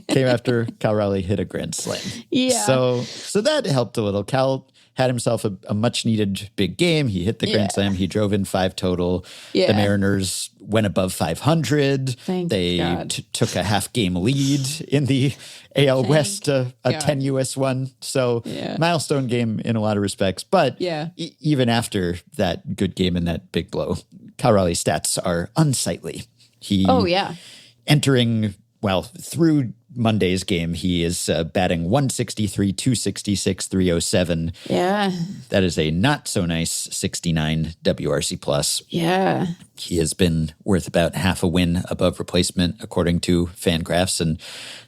came after Cal Raleigh hit a grand slam. Yeah. So that helped a little. Cal had himself a much needed big game. He hit the grand slam. He drove in 5 total. Yeah. The Mariners went above 500. Thank they God. Took a half game lead in the AL West, a God. tenuous one. So Yeah. milestone game in a lot of respects. But even after that good game and that big blow, Cal Raleigh's stats are unsightly. Entering, through Monday's game, he is batting 163, 266, 307. Yeah. That is a not so nice 69 WRC plus. Yeah. He has been worth about half a win above replacement, according to FanGraphs, and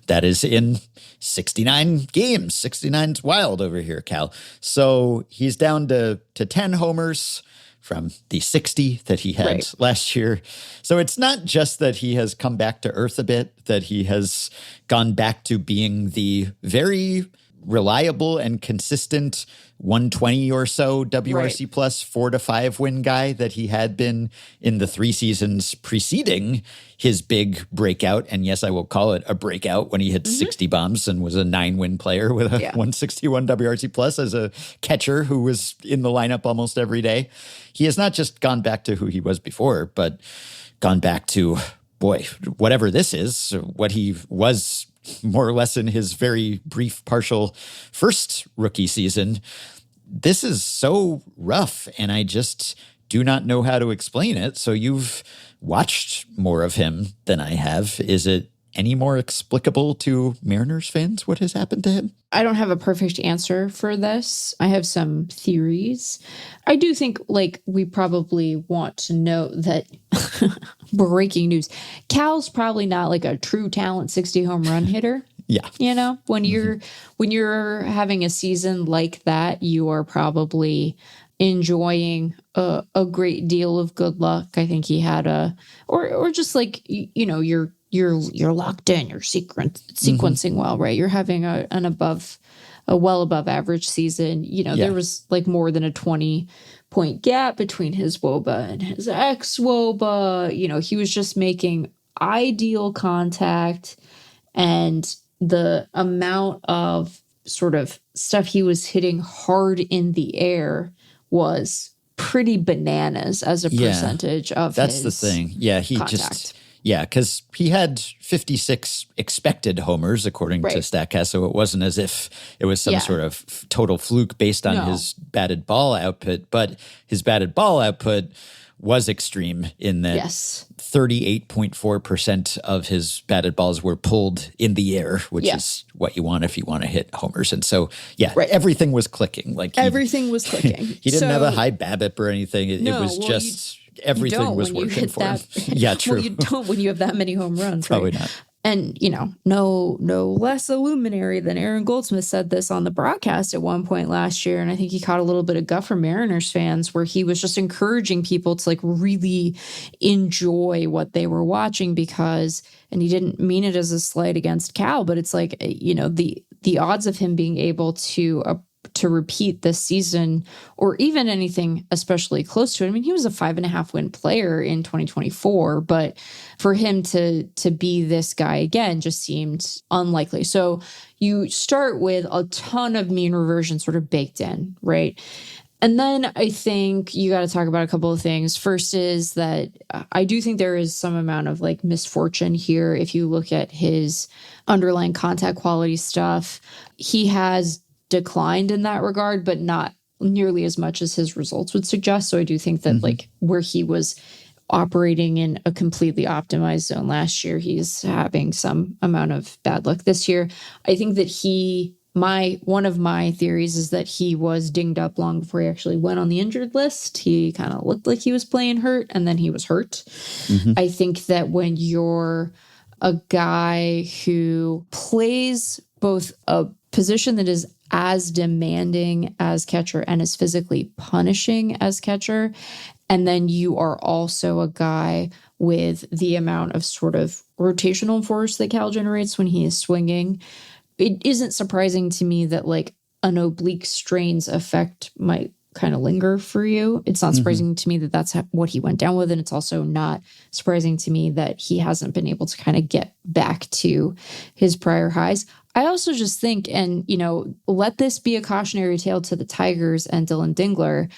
that is in 69 games. 69's wild over here, Cal. So he's down to 10 homers from the 60 that he had last year. So it's not just that he has come back to earth a bit, that he has gone back to being the very reliable and consistent 120 or so WRC plus 4 to 5 win guy that he had been in the 3 seasons preceding his big breakout. And yes, I will call it a breakout when he hit 60 bombs and was a 9-win player with a 161 WRC plus as a catcher who was in the lineup almost every day. He has not just gone back to who he was before, but gone back to, whatever this is, what he was more or less in his very brief, partial first rookie season. This is so rough, and I just do not know how to explain it. So you've watched more of him than I have. Is it any more explicable to Mariners fans what has happened to him? I don't have a perfect answer for this. I have some theories. I do think, we probably want to know that breaking news. Cal's probably not a true talent 60 home run hitter. Yeah. When you're having a season like that, you are probably enjoying a great deal of good luck. I think he had or just you're locked in, you're sequencing well, right? You're having a well above average season. There was more than a 20-point gap between his WOBA and his ex-WOBA. He was just making ideal contact, and the amount of sort of stuff he was hitting hard in the air was pretty bananas as a percentage of that's his the thing. Yeah, he contact. just Yeah, because he had 56 expected homers, according to StatCast, so it wasn't as if it was some sort of total fluke based on his batted ball output, but his batted ball output was extreme in that 38.4% of his batted balls were pulled in the air, which is what you want if you want to hit homers. And so, everything was clicking. Everything was clicking. He didn't have a high BABIP or anything. It was just... Everything was working for him. Yeah, true. Well, you don't when you have that many home runs. Probably not. And, no less a luminary than Aaron Goldsmith said this on the broadcast at one point last year. And I think he caught a little bit of guff from Mariners fans where he was just encouraging people to really enjoy what they were watching because, and he didn't mean it as a slight against Cal, but it's the odds of him being able to repeat this season or even anything especially close to it. I mean, he was a 5.5 win player in 2024, but for him to be this guy again just seemed unlikely. So you start with a ton of mean reversion sort of baked in, right? And then I think you got to talk about a couple of things. First is that I do think there is some amount of misfortune here. If you look at his underlying contact quality stuff, he has declined in that regard, but not nearly as much as his results would suggest. So I do think that where he was operating in a completely optimized zone last year, he's having some amount of bad luck this year. I think that one of my theories is that he was dinged up long before he actually went on the injured list. He kind of looked like he was playing hurt and then he was hurt. I think that when you're a guy who plays both a position that is as demanding as catcher and as physically punishing as catcher, and then you are also a guy with the amount of sort of rotational force that Cal generates when he is swinging, it isn't surprising to me that an oblique strains effect might kind of linger for you. It's not surprising to me that that's what he went down with. And it's also not surprising to me that he hasn't been able to kind of get back to his prior highs. I also just think, and, let this be a cautionary tale to the Tigers and Dylan Dingler.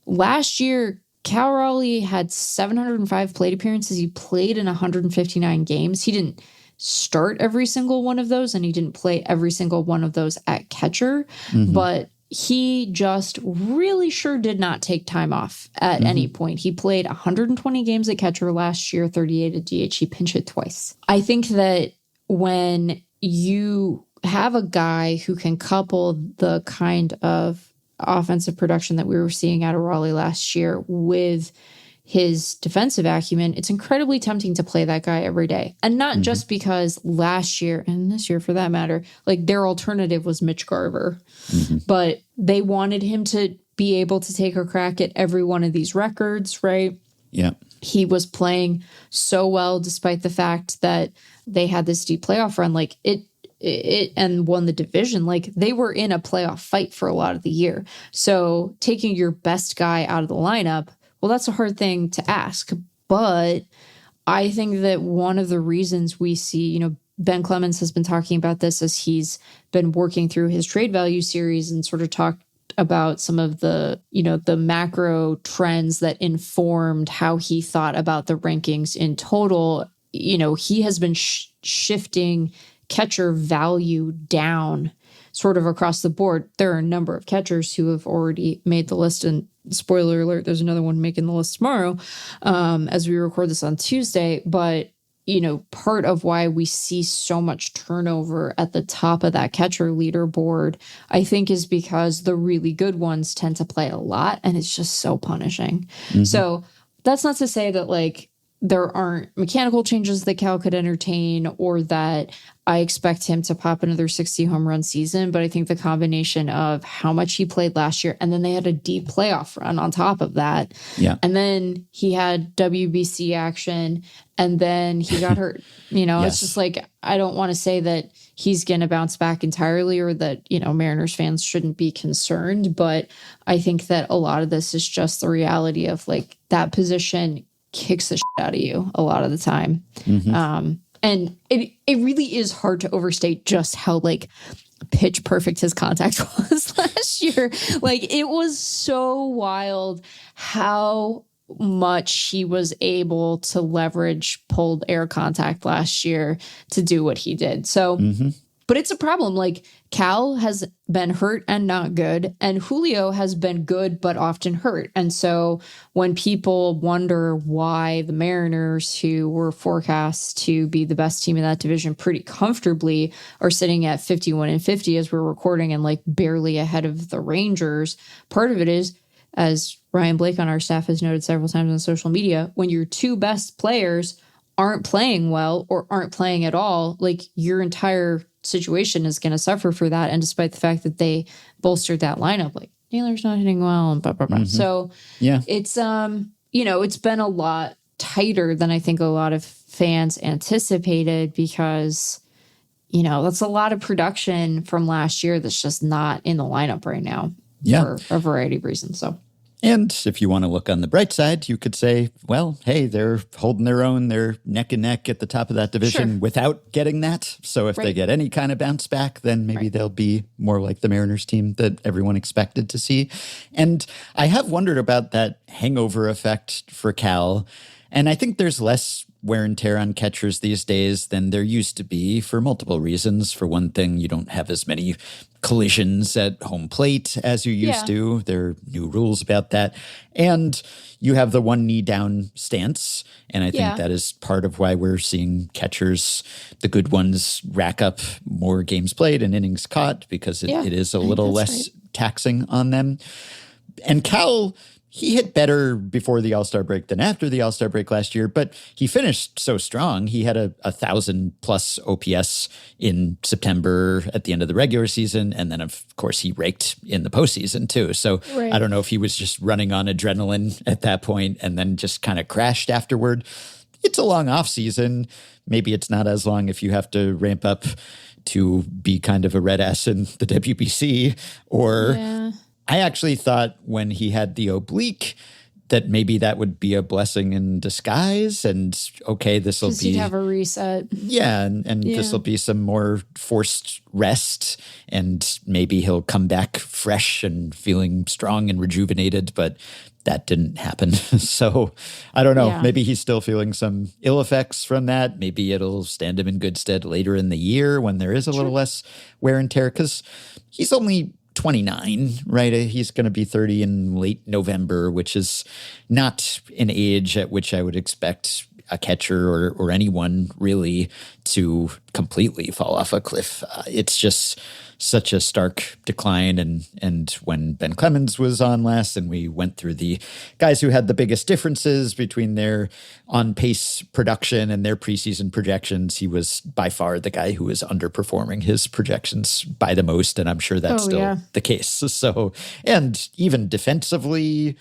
Last year, Cal Raleigh had 705 plate appearances. He played in 159 games. He didn't start every single one of those, and he didn't play every single one of those at catcher. But he just really sure did not take time off at any point. He played 120 games at catcher last year, 38 at DH. He pinch hit twice. I think that when you have a guy who can couple the kind of offensive production that we were seeing out of Raleigh last year with his defensive acumen, it's incredibly tempting to play that guy every day. And not just because last year, and this year for that matter, their alternative was Mitch Garver. But they wanted him to be able to take a crack at every one of these records, right? Yeah. He was playing so well despite the fact that they had this deep playoff run. It and won the division. They were in a playoff fight for a lot of the year. So taking your best guy out of the lineup, well, that's a hard thing to ask. But I think that one of the reasons we see, Ben Clemens has been talking about this as he's been working through his trade value series and sort of talked about some of the, the macro trends that informed how he thought about the rankings in total. He has been shifting catcher value down sort of across the board. There are a number of catchers who have already made the list, and spoiler alert, there's another one making the list tomorrow as we record this on Tuesday. But, part of why we see so much turnover at the top of that catcher leaderboard, I think, is because the really good ones tend to play a lot, and it's just so punishing. So that's not to say that there aren't mechanical changes that Cal could entertain or that I expect him to pop another 60 home run season. But I think the combination of how much he played last year, and then they had a deep playoff run on top of that. Yeah. And then he had WBC action, and then he got hurt. It's just I don't want to say that he's going to bounce back entirely or that, Mariners fans shouldn't be concerned. But I think that a lot of this is just the reality of that position kicks the shit out of you a lot of the time. And it really is hard to overstate just how pitch perfect his contact was last year. It was so wild how much he was able to leverage pulled air contact last year to do what he did. So, but it's a problem. Like, Cal has been hurt and not good, and Julio has been good but often hurt. And so when people wonder why the Mariners, who were forecast to be the best team in that division pretty comfortably, are sitting at 51-50 as we're recording and like barely ahead of the Rangers, part of it is, as Ryan Blake on our staff has noted several times on social media, when your two best players aren't playing well or aren't playing at all, like, your entire situation is going to suffer for that. And despite the fact that they bolstered that lineup, like, Naylor's not hitting well and blah, blah, blah. So it's, it's been a lot tighter than I think a lot of fans anticipated, because, that's a lot of production from last year that's just not in the lineup right now for a variety of reasons. So. And if you want to look on the bright side, you could say, well, hey, they're holding their own. They're neck and neck at the top of that division without getting that. So if they get any kind of bounce back, then maybe they'll be more like the Mariners team that everyone expected to see. And I have wondered about that hangover effect for Cal. And I think there's less wear and tear on catchers these days than there used to be for multiple reasons. For one thing, you don't have as many collisions at home plate as you used to. There are new rules about that. And you have the one knee down stance. And I think that is part of why we're seeing catchers, the good ones, rack up more games played and innings caught, because it is a little less taxing on them. And Cal, he hit better before the All-Star break than after the All-Star break last year, but he finished so strong. He had a 1,000-plus OPS in September at the end of the regular season, and then, of course, he raked in the postseason, too. So I don't know if he was just running on adrenaline at that point and then just kind of crashed afterward. It's a long offseason. Maybe it's not as long if you have to ramp up to be kind of a red ass in the WBC, or... I actually thought when he had the oblique that maybe that would be a blessing in disguise, and okay, this will be... he'd have a reset. Yeah, and this will be some more forced rest, and maybe he'll come back fresh and feeling strong and rejuvenated, but that didn't happen. So I don't know. Maybe he's still feeling some ill effects from that. Maybe it'll stand him in good stead later in the year when there is a little less wear and tear, because he's only 29, right? He's going to be 30 in late November, which is not an age at which I would expect a catcher or anyone really to completely fall off a cliff. It's just such a stark decline. And when Ben Clemens was on last and we went through the guys who had the biggest differences between their on-pace production and their preseason projections, he was by far the guy who was underperforming his projections by the most. And I'm sure that's still the case. So, and even defensively,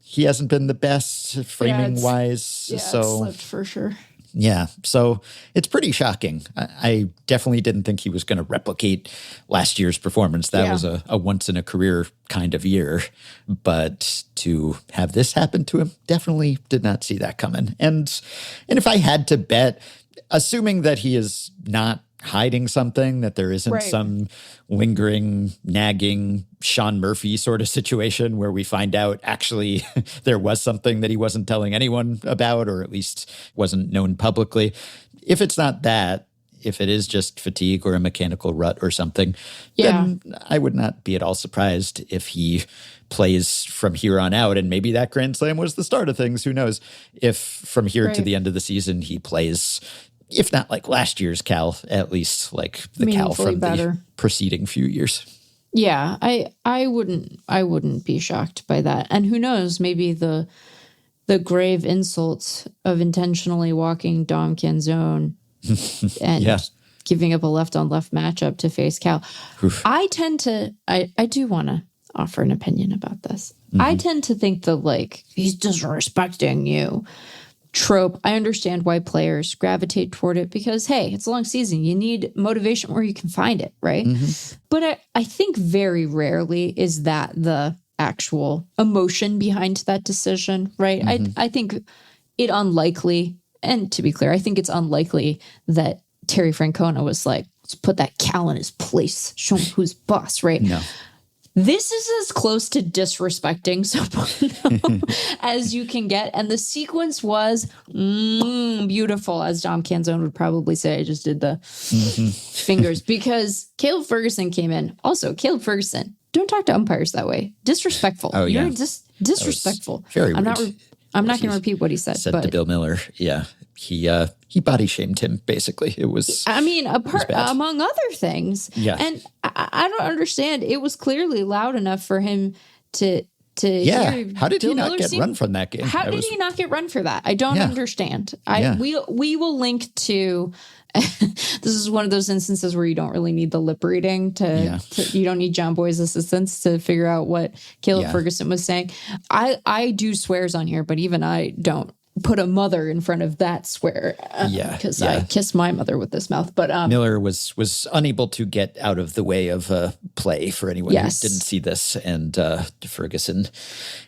he hasn't been the best framing-wise. It's slipped for sure. Yeah, so it's pretty shocking. I definitely didn't think he was going to replicate last year's performance. That was a once-in-a-career kind of year. But to have this happen to him, definitely did not see that coming. And if I had to bet, assuming that he is not hiding something, that there isn't some lingering, nagging Sean Murphy sort of situation where we find out actually there was something that he wasn't telling anyone about, or at least wasn't known publicly. If it's not that, if it is just fatigue or a mechanical rut or something, then I would not be at all surprised if he plays from here on out. And maybe that Grand Slam was the start of things. Who knows? If from here to the end of the season he plays, if not like last year's Cal, at least like the Cal from the preceding few years. Yeah, I wouldn't be shocked by that. And who knows, maybe the grave insults of intentionally walking Dom Canzone and giving up a left-on-left matchup to face Cal. Oof. I do want to offer an opinion about this. Mm-hmm. I tend to think that, like, he's disrespecting you trope. I understand why players gravitate toward it because, hey, it's a long season. You need motivation where you can find it, right? Mm-hmm. But I think very rarely is that the actual emotion behind that decision, right? Mm-hmm. I think it unlikely, and to be clear, I think it's unlikely that Terry Francona was like, let's put that Cal in his place, show him who's boss, right? No. This is as close to disrespecting someone as you can get. And the sequence was beautiful, as Dom Canzone would probably say. I just did the fingers because Caleb Ferguson came in. Also, Caleb Ferguson, don't talk to umpires that way. Disrespectful. Oh, yeah. You're disrespectful. Very I'm rude. I'm not going to repeat what he said. To Bill Miller. Yeah. He body shamed him, basically. It was. I mean, among other things. Yeah. And I don't understand. It was clearly loud enough for him to Yeah. hear How did Bill he not Miller get sing. run from that game? How did he not get run for that? I don't understand. Yeah. We will link to. This is one of those instances where you don't really need the lip reading you don't need John Boy's assistance to figure out what Caleb Ferguson was saying. I do swears on here, but even I don't put a mother in front of that swear because I kissed my mother with this mouth. But Miller was unable to get out of the way of play for anyone who didn't see this, and Ferguson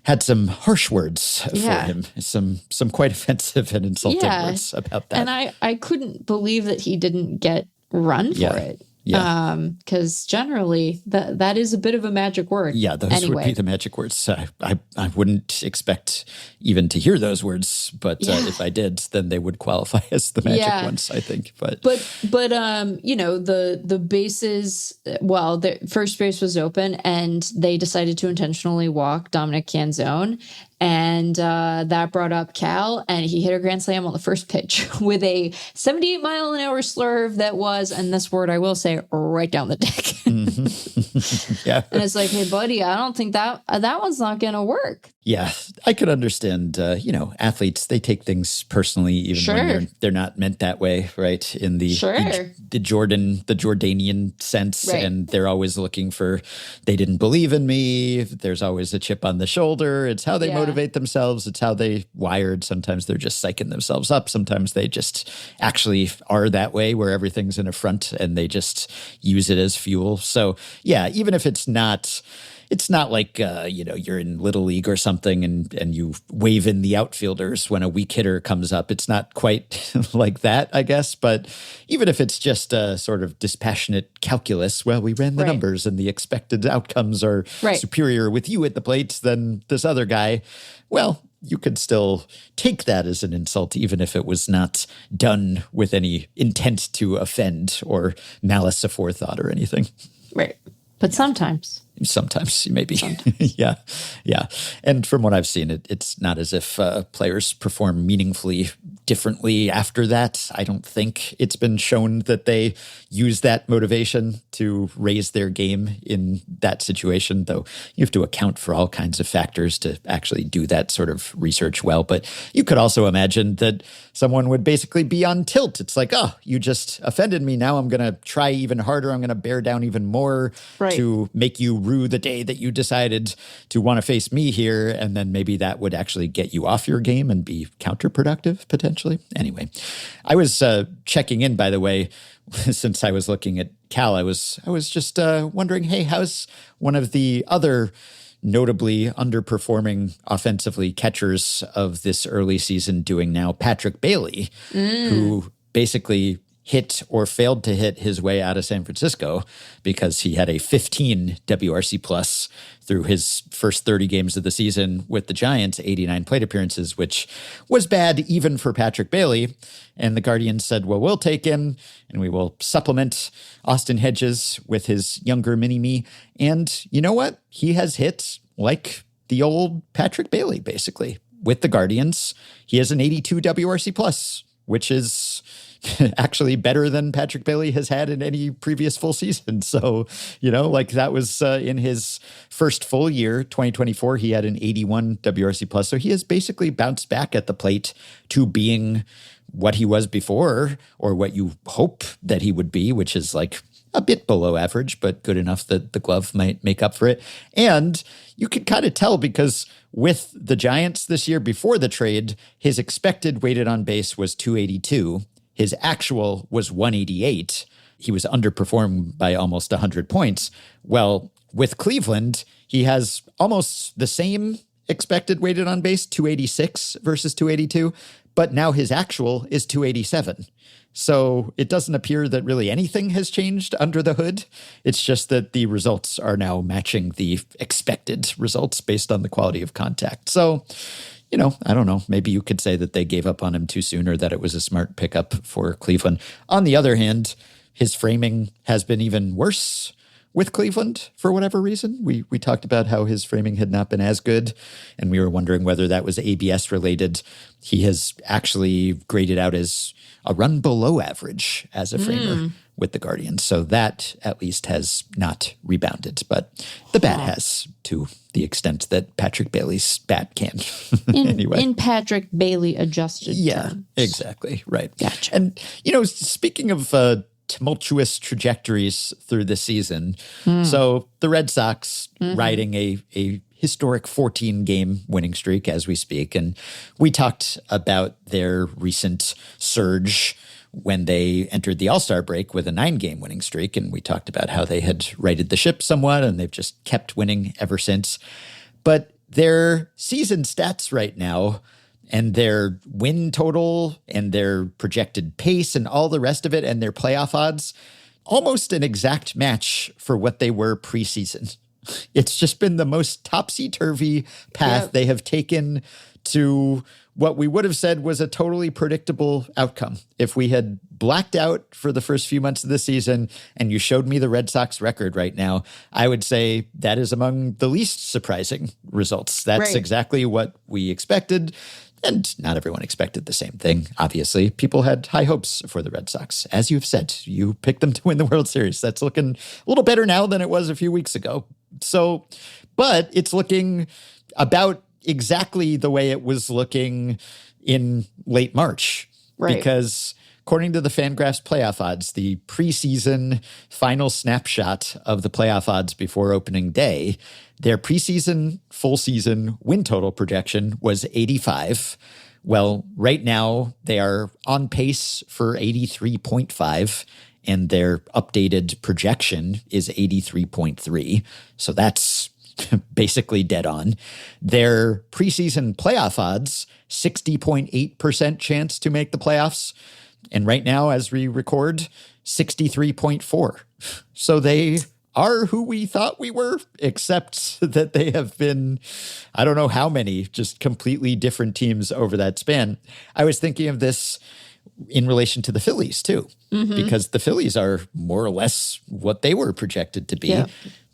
had some harsh words for him, some quite offensive and insulting words about that. And I couldn't believe that he didn't get run for it. Yeah. Because generally that is a bit of a magic word. Yeah, those would be the magic words. I wouldn't expect even to hear those words, but if I did, then they would qualify as the magic ones, I think. But you know, the bases, well, the first base was open and they decided to intentionally walk Dominic Canzone. And that brought up Cal, and he hit a grand slam on the first pitch with a 78-mile-an-hour slurve that was, and this word I will say, right down the deck. Yeah. And it's like, hey, buddy, I don't think that one's not going to work. Yeah, I could understand, athletes, they take things personally, even when they're not meant that way, right? In the Jordanian sense. Right. And they're always looking for, they didn't believe in me. There's always a chip on the shoulder. It's how they motivate themselves. It's how they wired. Sometimes they're just psyching themselves up. Sometimes they just actually are that way where everything's in a front and they just use it as fuel. So yeah, even if it's not like, you're in Little League or something and you wave in the outfielders when a weak hitter comes up. It's not quite like that, I guess. But even if it's just a sort of dispassionate calculus, well, we ran the numbers and the expected outcomes are superior with you at the plate than this other guy. Well, you could still take that as an insult, even if it was not done with any intent to offend or malice aforethought or anything. Right. But sometimes, maybe. Yeah. And from what I've seen, it's not as if players perform meaningfully differently after that. I don't think it's been shown that they use that motivation to raise their game in that situation, though you have to account for all kinds of factors to actually do that sort of research well. But you could also imagine that someone would basically be on tilt. It's like, oh, you just offended me. Now I'm going to try even harder. I'm going to bear down even more to make you rue the day that you decided to want to face me here. And then maybe that would actually get you off your game and be counterproductive potentially. Anyway, I was checking in, by the way, since I was looking at Cal. I was just wondering, hey, how's one of the other notably underperforming offensively catchers of this early season doing now, Patrick Bailey, who basically hit or failed to hit his way out of San Francisco because he had a 15 WRC plus through his first 30 games of the season with the Giants, 89 plate appearances, which was bad even for Patrick Bailey. And the Guardians said, well, we'll take him and we will supplement Austin Hedges with his younger mini-me. And you know what? He has hit like the old Patrick Bailey, basically. With the Guardians, he has an 82 WRC plus, which is actually better than Patrick Bailey has had in any previous full season. So, that was in his first full year, 2024, he had an 81 WRC plus. So he has basically bounced back at the plate to being what he was before, or what you hope that he would be, which is like a bit below average, but good enough that the glove might make up for it. And you could kind of tell because with the Giants this year before the trade, his expected weighted on base was 282. His actual was 188. He was underperformed by almost 100 points. Well, with Cleveland, he has almost the same expected weighted on base, 286 versus 282, but now his actual is 287. So it doesn't appear that really anything has changed under the hood. It's just that the results are now matching the expected results based on the quality of contact. So, I don't know. Maybe you could say that they gave up on him too soon or that it was a smart pickup for Cleveland. On the other hand, his framing has been even worse with Cleveland for whatever reason. We talked about how his framing had not been as good, and we were wondering whether that was ABS related. He has actually graded out as a run below average as a framer with the Guardians. So that at least has not rebounded. But the bat has, to the extent that Patrick Bailey's bat can. Anyway. In Patrick Bailey adjusted terms. Exactly. Right. Gotcha. And, speaking of tumultuous trajectories through the season, so the Red Sox riding a historic 14-game winning streak as we speak. And we talked about their recent surge when they entered the All-Star break with a 9-game winning streak. And we talked about how they had righted the ship somewhat, and they've just kept winning ever since. But their season stats right now and their win total and their projected pace and all the rest of it and their playoff odds, almost an exact match for what they were preseason. It's just been the most topsy-turvy path they have taken to what we would have said was a totally predictable outcome. If we had blacked out for the first few months of the season and you showed me the Red Sox record right now, I would say that is among the least surprising results. That's exactly what we expected. And not everyone expected the same thing, obviously. People had high hopes for the Red Sox. As you've said, you picked them to win the World Series. That's looking a little better now than it was a few weeks ago. So, but it's looking about exactly the way it was looking in late March. Right. Because according to the FanGraphs playoff odds, the preseason final snapshot of the playoff odds before opening day, their preseason full season win total projection was 85. Well, right now they are on pace for 83.5, and their updated projection is 83.3. So that's basically dead on. Their preseason playoff odds, 60.8% chance to make the playoffs. And right now, as we record, 63.4. So they are who we thought we were, except that they have been, I don't know how many, just completely different teams over that span. I was thinking of this in relation to the Phillies, too, because the Phillies are more or less what they were projected to be. Yeah.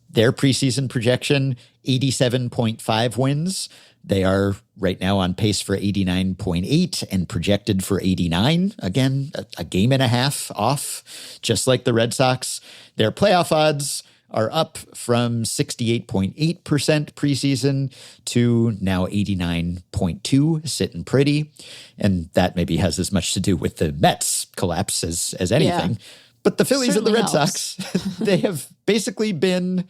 Their preseason projection, 87.5 wins. They are right now on pace for 89.8 and projected for 89. Again, a game and a half off, just like the Red Sox. Their playoff odds are up from 68.8% preseason to now 89.2, sitting pretty. And that maybe has as much to do with the Mets collapse as anything. Yeah. But the Phillies and the Red Sox, they have basically been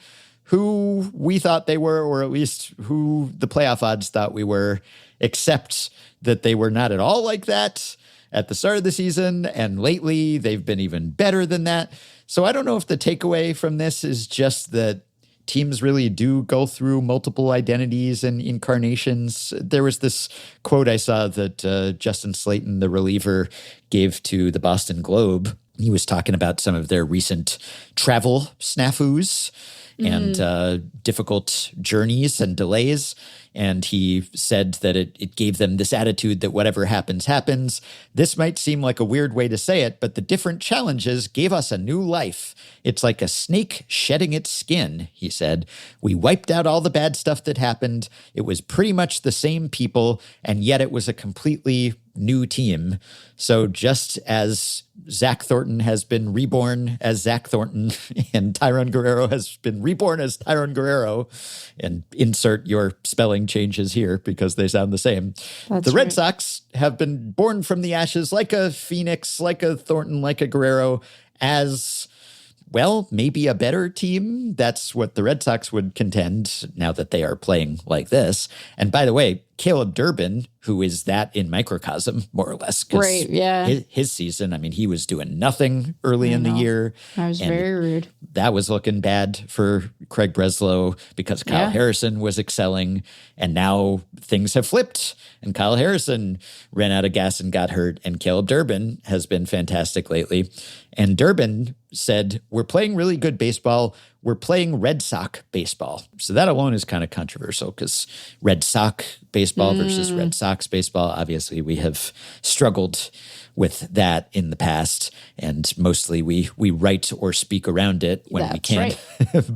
who we thought they were, or at least who the playoff odds thought we were, except that they were not at all like that at the start of the season. And lately, they've been even better than that. So I don't know if the takeaway from this is just that teams really do go through multiple identities and incarnations. There was this quote I saw that Justin Slayton, the reliever, gave to the Boston Globe. He was talking about some of their recent travel snafus and difficult journeys and delays. And he said that it gave them this attitude that whatever happens, happens. This might seem like a weird way to say it, but the different challenges gave us a new life. It's like a snake shedding its skin, he said. We wiped out all the bad stuff that happened. It was pretty much the same people, and yet it was a completely new team. So just as Zach Thornton has been reborn as Zach Thornton and Tyron Guerrero has been reborn as Tyron Guerrero, and insert your spelling changes here because they sound the same. The Red Sox have been born from the ashes like a Phoenix, like a Thornton, like a Guerrero, as, well, maybe a better team. That's what the Red Sox would contend now that they are playing like this. And by the way, Caleb Durbin, who is that in microcosm, more or less. Right, yeah. His season, I mean, he was doing nothing early in the year. I was very rude. That was looking bad for Craig Breslow because Kyle Harrison was excelling. And now things have flipped. And Kyle Harrison ran out of gas and got hurt. And Caleb Durbin has been fantastic lately. And Durbin said, we're playing really good baseball. We're playing Red Sox baseball. So that alone is kind of controversial because Red Sox baseball versus Red Sox baseball, obviously we have struggled with that in the past, and mostly we write or speak around it when we can. Right.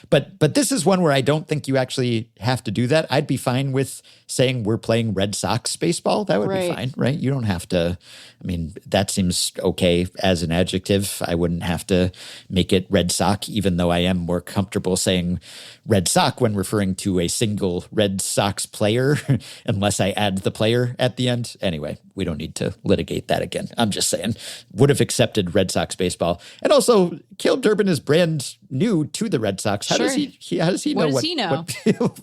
but this is one where I don't think you actually have to do that. I'd be fine with saying we're playing Red Sox baseball. That would be fine, right? You don't have to. I mean, that seems okay as an adjective. I wouldn't have to make it Red Sox, even though I am more comfortable saying Red Sox when referring to a single Red Sox player, unless I add the player at the end. Anyway, we don't need to litigate that again. I'm just saying, would have accepted Red Sox baseball. And also, Caleb Durbin is brand new to the Red Sox. How does he know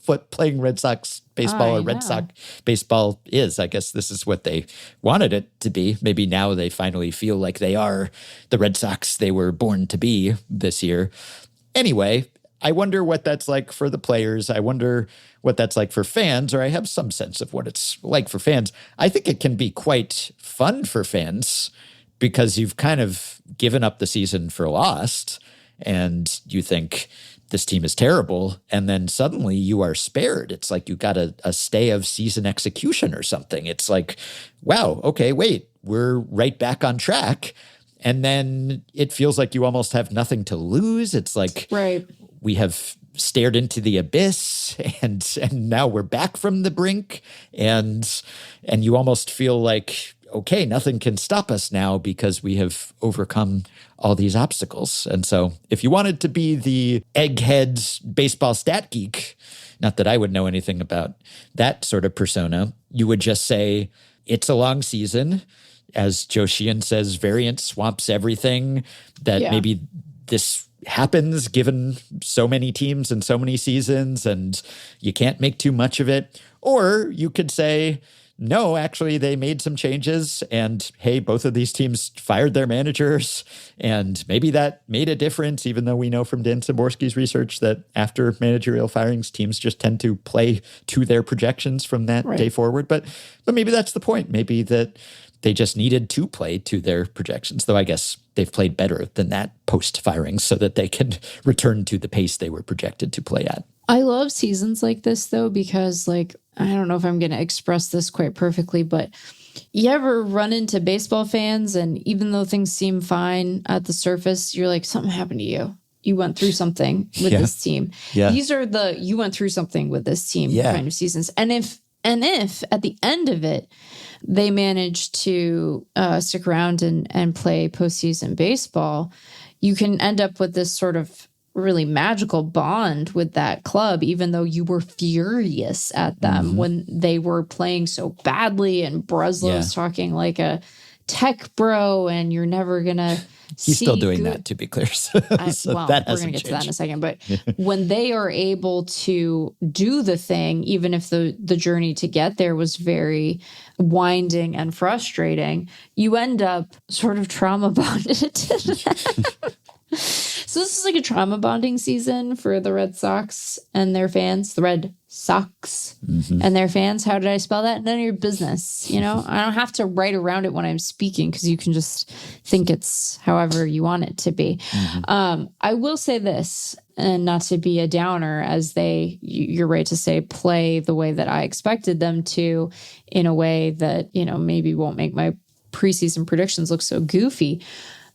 what playing Red Sox baseball or Red Sox baseball is? I guess this is what they wanted it to be. Maybe now they finally feel like they are the Red Sox they were born to be this year. Anyway, I wonder what that's like for the players. I wonder what that's like for fans, or I have some sense of what it's like for fans. I think it can be quite fun for fans because you've kind of given up the season for lost and you think this team is terrible, and then suddenly you are spared. It's like you got a stay of season execution or something. It's like, wow, okay, wait, we're right back on track. And then it feels like you almost have nothing to lose. It's like we have stared into the abyss and now we're back from the brink. And you almost feel like, okay, nothing can stop us now because we have overcome all these obstacles. And so if you wanted to be the egghead baseball stat geek, not that I would know anything about that sort of persona, you would just say, it's a long season. As Joe Sheehan says, variance swamps everything, that maybe this happens given so many teams and so many seasons and you can't make too much of it. Or you could say, no, actually, they made some changes and, hey, both of these teams fired their managers and maybe that made a difference, even though we know from Dan Szymborski's research that after managerial firings, teams just tend to play to their projections from that day forward. But maybe that's the point. Maybe that they just needed to play to their projections, though I guess they've played better than that post-firing so that they can return to the pace they were projected to play at. I love seasons like this, though, because, like, I don't know if I'm going to express this quite perfectly, but you ever run into baseball fans and even though things seem fine at the surface, you're like, something happened to you. You went through something with this team. Yeah. These are the you went through something with this team kind of seasons. And if at the end of it, they manage to stick around and play postseason baseball, you can end up with this sort of really magical bond with that club, even though you were furious at them when they were playing so badly and Breslow's talking like a tech bro and you're never going to He's still doing that, to be clear. So we're going to get to that in a second. But when they are able to do the thing, even if the journey to get there was very winding and frustrating, you end up sort of trauma bonded to them. So this is like a trauma bonding season for the Red Sox and their fans, the Red Sox and their fans. How did I spell that? None of your business. You know, I don't have to write around it when I'm speaking because you can just think it's however you want it to be. I will say this, and not to be a downer, as you're right to say, play the way that I expected them to, in a way that, you know, maybe won't make my preseason predictions look so goofy.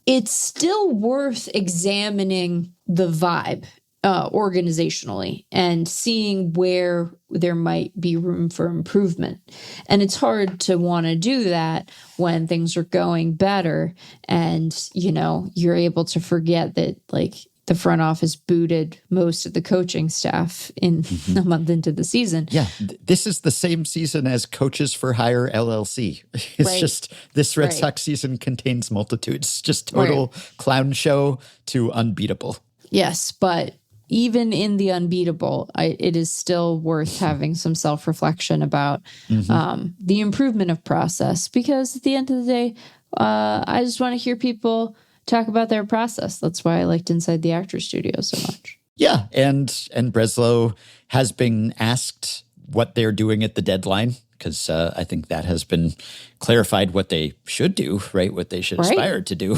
It's still worth examining the vibe organizationally and seeing where there might be room for improvement. And it's hard to want to do that when things are going better and, you know, you're able to forget that, like, the front office booted most of the coaching staff in a month into the season. Yeah, this is the same season as Coaches for Hire LLC. It's just this Red Sox season contains multitudes. Just total clown show to unbeatable. Yes, but even in the unbeatable, it is still worth having some self-reflection about the improvement of process, because at the end of the day, I just want to hear people talk about their process. That's why I liked Inside the Actors Studio so much. Yeah, and Breslow has been asked what they're doing at the deadline, because I think that has been clarified what they should do, right? What they should aspire to do.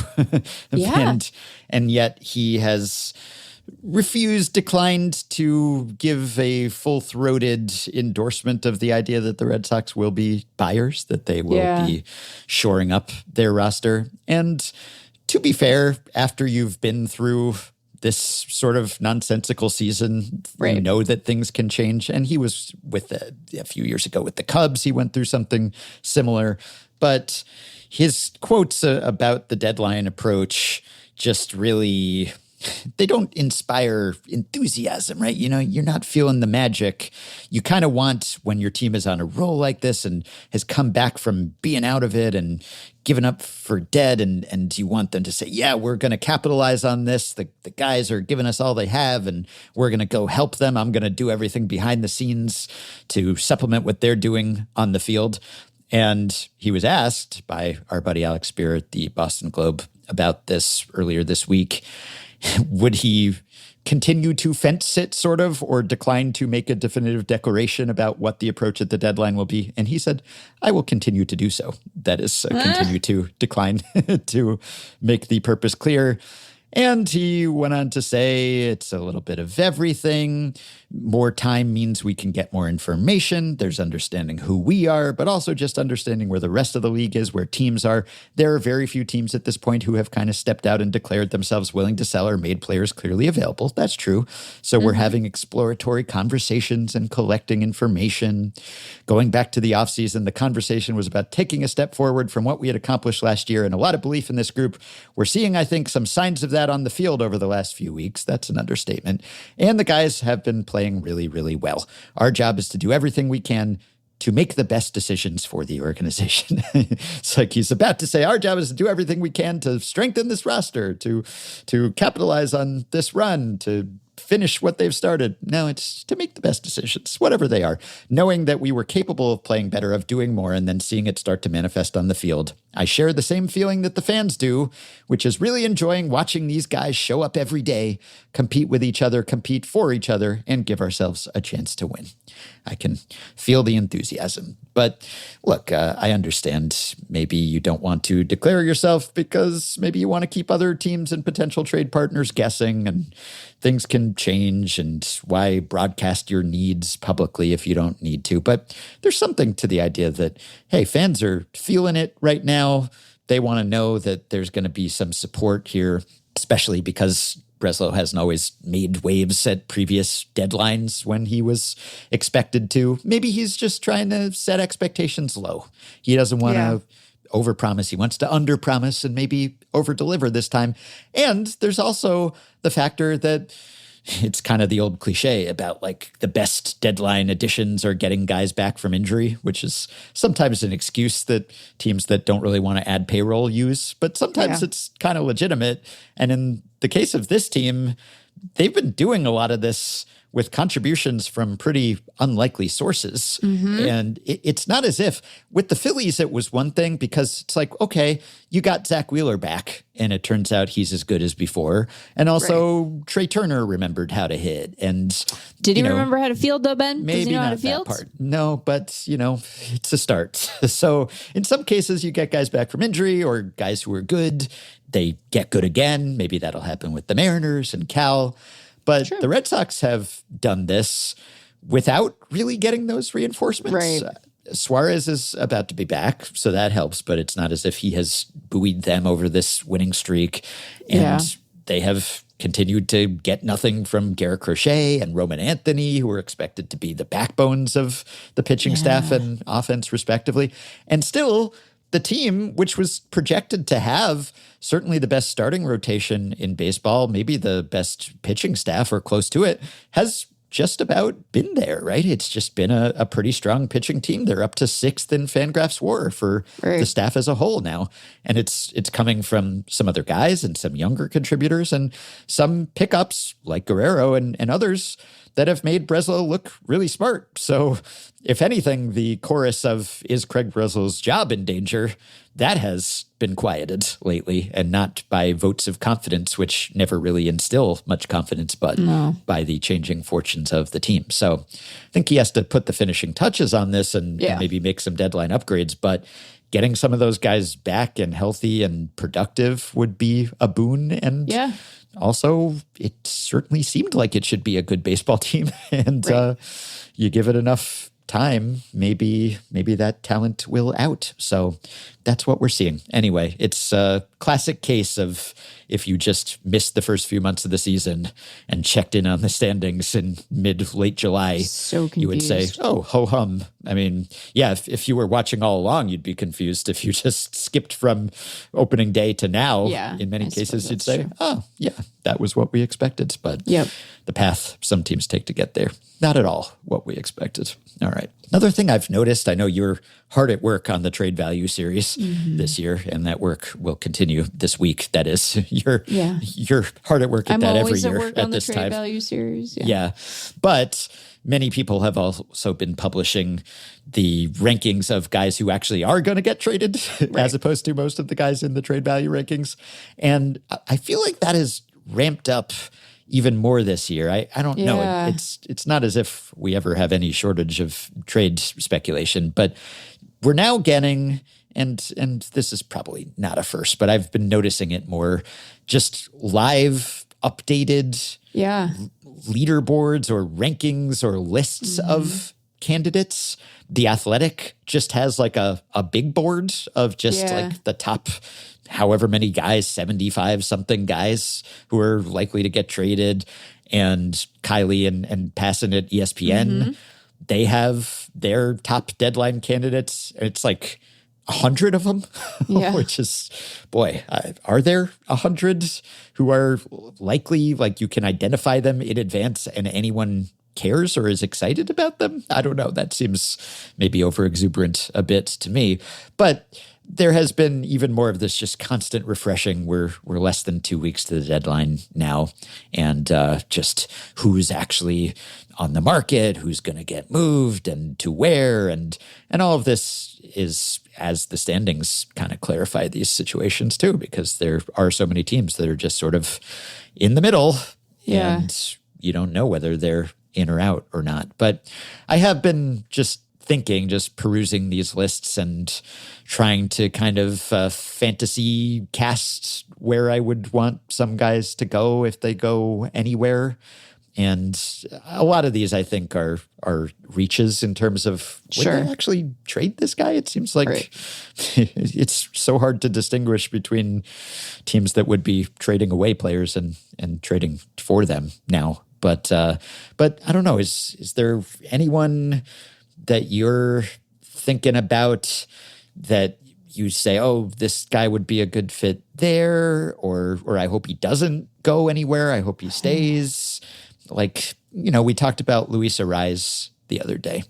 Yeah. And yet he has declined to give a full-throated endorsement of the idea that the Red Sox will be buyers, that they will be shoring up their roster. And to be fair, after you've been through this sort of nonsensical season, you know that things can change. And he was with a few years ago with the Cubs. He went through something similar. But his quotes about the deadline approach just really, they don't inspire enthusiasm, right? You know, you're not feeling the magic. You kind of want, when your team is on a roll like this and has come back from being out of it and given up for dead, and you want them to say, yeah, we're going to capitalize on this. The guys are giving us all they have, and we're going to go help them. I'm going to do everything behind the scenes to supplement what they're doing on the field. And he was asked by our buddy Alex Spear at the Boston Globe about this earlier this week. Would he continue to fence sit, sort of, or decline to make a definitive declaration about what the approach at the deadline will be? And he said, I will continue to do so. That is, continue to decline to make the purpose clear. And he went on to say it's a little bit of everything. More time means we can get more information. There's understanding who we are, but also just understanding where the rest of the league is, where teams are. There are very few teams at this point who have kind of stepped out and declared themselves willing to sell or made players clearly available. That's true. So we're having exploratory conversations and collecting information. Going back to the offseason, the conversation was about taking a step forward from what we had accomplished last year, and a lot of belief in this group. We're seeing, I think, some signs of that on the field over the last few weeks. That's an understatement. And the guys have been playing really, really well. Our job is to do everything we can to make the best decisions for the organization. It's like he's about to say, our job is to do everything we can to strengthen this roster, to capitalize on this run, to finish what they've started. No, it's to make the best decisions, whatever they are, knowing that we were capable of playing better, of doing more, and then seeing it start to manifest on the field. I share the same feeling that the fans do, which is really enjoying watching these guys show up every day, compete with each other, compete for each other, and give ourselves a chance to win. I can feel the enthusiasm. But look, I understand maybe you don't want to declare yourself because maybe you want to keep other teams and potential trade partners guessing, and things can change, and why broadcast your needs publicly if you don't need to. But there's something to the idea that, hey, fans are feeling it right now. They want to know that there's going to be some support here, especially because Breslow hasn't always made waves at previous deadlines when he was expected to. Maybe he's just trying to set expectations low. He doesn't want to overpromise. He wants to underpromise and maybe overdeliver this time. And there's also the factor that it's kind of the old cliche about like the best deadline additions are getting guys back from injury, which is sometimes an excuse that teams that don't really want to add payroll use, but sometimes it's kind of legitimate. And in the case of this team, they've been doing a lot of this with contributions from pretty unlikely sources. And it's not as if with the Phillies, it was one thing because it's like, okay, you got Zach Wheeler back and it turns out he's as good as before. And also Trey Turner remembered how to hit. And did he remember how to field though, Ben? Maybe Does he know not how to field? That part. No, but it's a start. So in some cases you get guys back from injury or guys who are good, they get good again. Maybe that'll happen with the Mariners and Cal. But the Red Sox have done this without really getting those reinforcements. Right. Suarez is about to be back, so that helps, but it's not as if he has buoyed them over this winning streak. And they have continued to get nothing from Garrett Crochet and Roman Anthony, who are expected to be the backbones of the pitching staff and offense, respectively. And still, the team, which was projected to have certainly the best starting rotation in baseball, maybe the best pitching staff or close to it, has just about been there, right? It's just been a pretty strong pitching team. They're up to 6th in FanGraphs WAR for the staff as a whole now. And it's coming from some other guys and some younger contributors and some pickups like Guerrero and others that have made Breslow look really smart. So if anything, the chorus of "is Craig Breslow's job in danger?" that has been quieted lately, and not by votes of confidence, which never really instill much confidence, but by the changing fortunes of the team. So I think he has to put the finishing touches on this and maybe make some deadline upgrades, but getting some of those guys back and healthy and productive would be a boon. And also, it certainly seemed like it should be a good baseball team. And you give it enough time, maybe that talent will out. So that's what we're seeing. Anyway, it's a classic case of if you just missed the first few months of the season and checked in on the standings in late July, you would say, oh, ho-hum. I mean, yeah, if you were watching all along, you'd be confused. If you just skipped from opening day to now, in many cases, you'd say, oh, yeah, that was what we expected. But the path some teams take to get there, not at all what we expected. All right. Another thing I've noticed, I know you're hard at work on the trade value series this year, and that work will continue this week. That is, you're hard at work at that every year at this time. Trade value series. But many people have also been publishing the rankings of guys who actually are going to get traded, as opposed to most of the guys in the trade value rankings. And I feel like that is ramped up even more this year. I don't know. It's not as if we ever have any shortage of trade speculation, but we're now getting, and this is probably not a first, but I've been noticing it more, just live updated leaderboards or rankings or lists of candidates. The Athletic just has like a big board of just like the top however many guys, 75 something guys who are likely to get traded. And Kylie and Passon at ESPN, they have their top deadline candidates. It's like 100 of them, which is, boy, are there 100 who are likely, like you can identify them in advance and anyone cares or is excited about them? I don't know. That seems maybe over exuberant a bit to me, but there has been even more of this just constant refreshing. We're less than 2 weeks to the deadline now, and just who's actually on the market, who's going to get moved, and to where, and all of this is as the standings kind of clarify these situations too, because there are so many teams that are just sort of in the middle, and you don't know whether they're in or out or not. But I have been just perusing these lists and trying to kind of fantasy cast where I would want some guys to go if they go anywhere. And a lot of these, I think, are reaches in terms of would they actually trade this guy? It seems like it's so hard to distinguish between teams that would be trading away players and trading for them now. But I don't know. Is there anyone that you're thinking about that you say, oh, this guy would be a good fit there, or I hope he doesn't go anywhere. I hope he stays. Like, we talked about Luis Arraez the other day.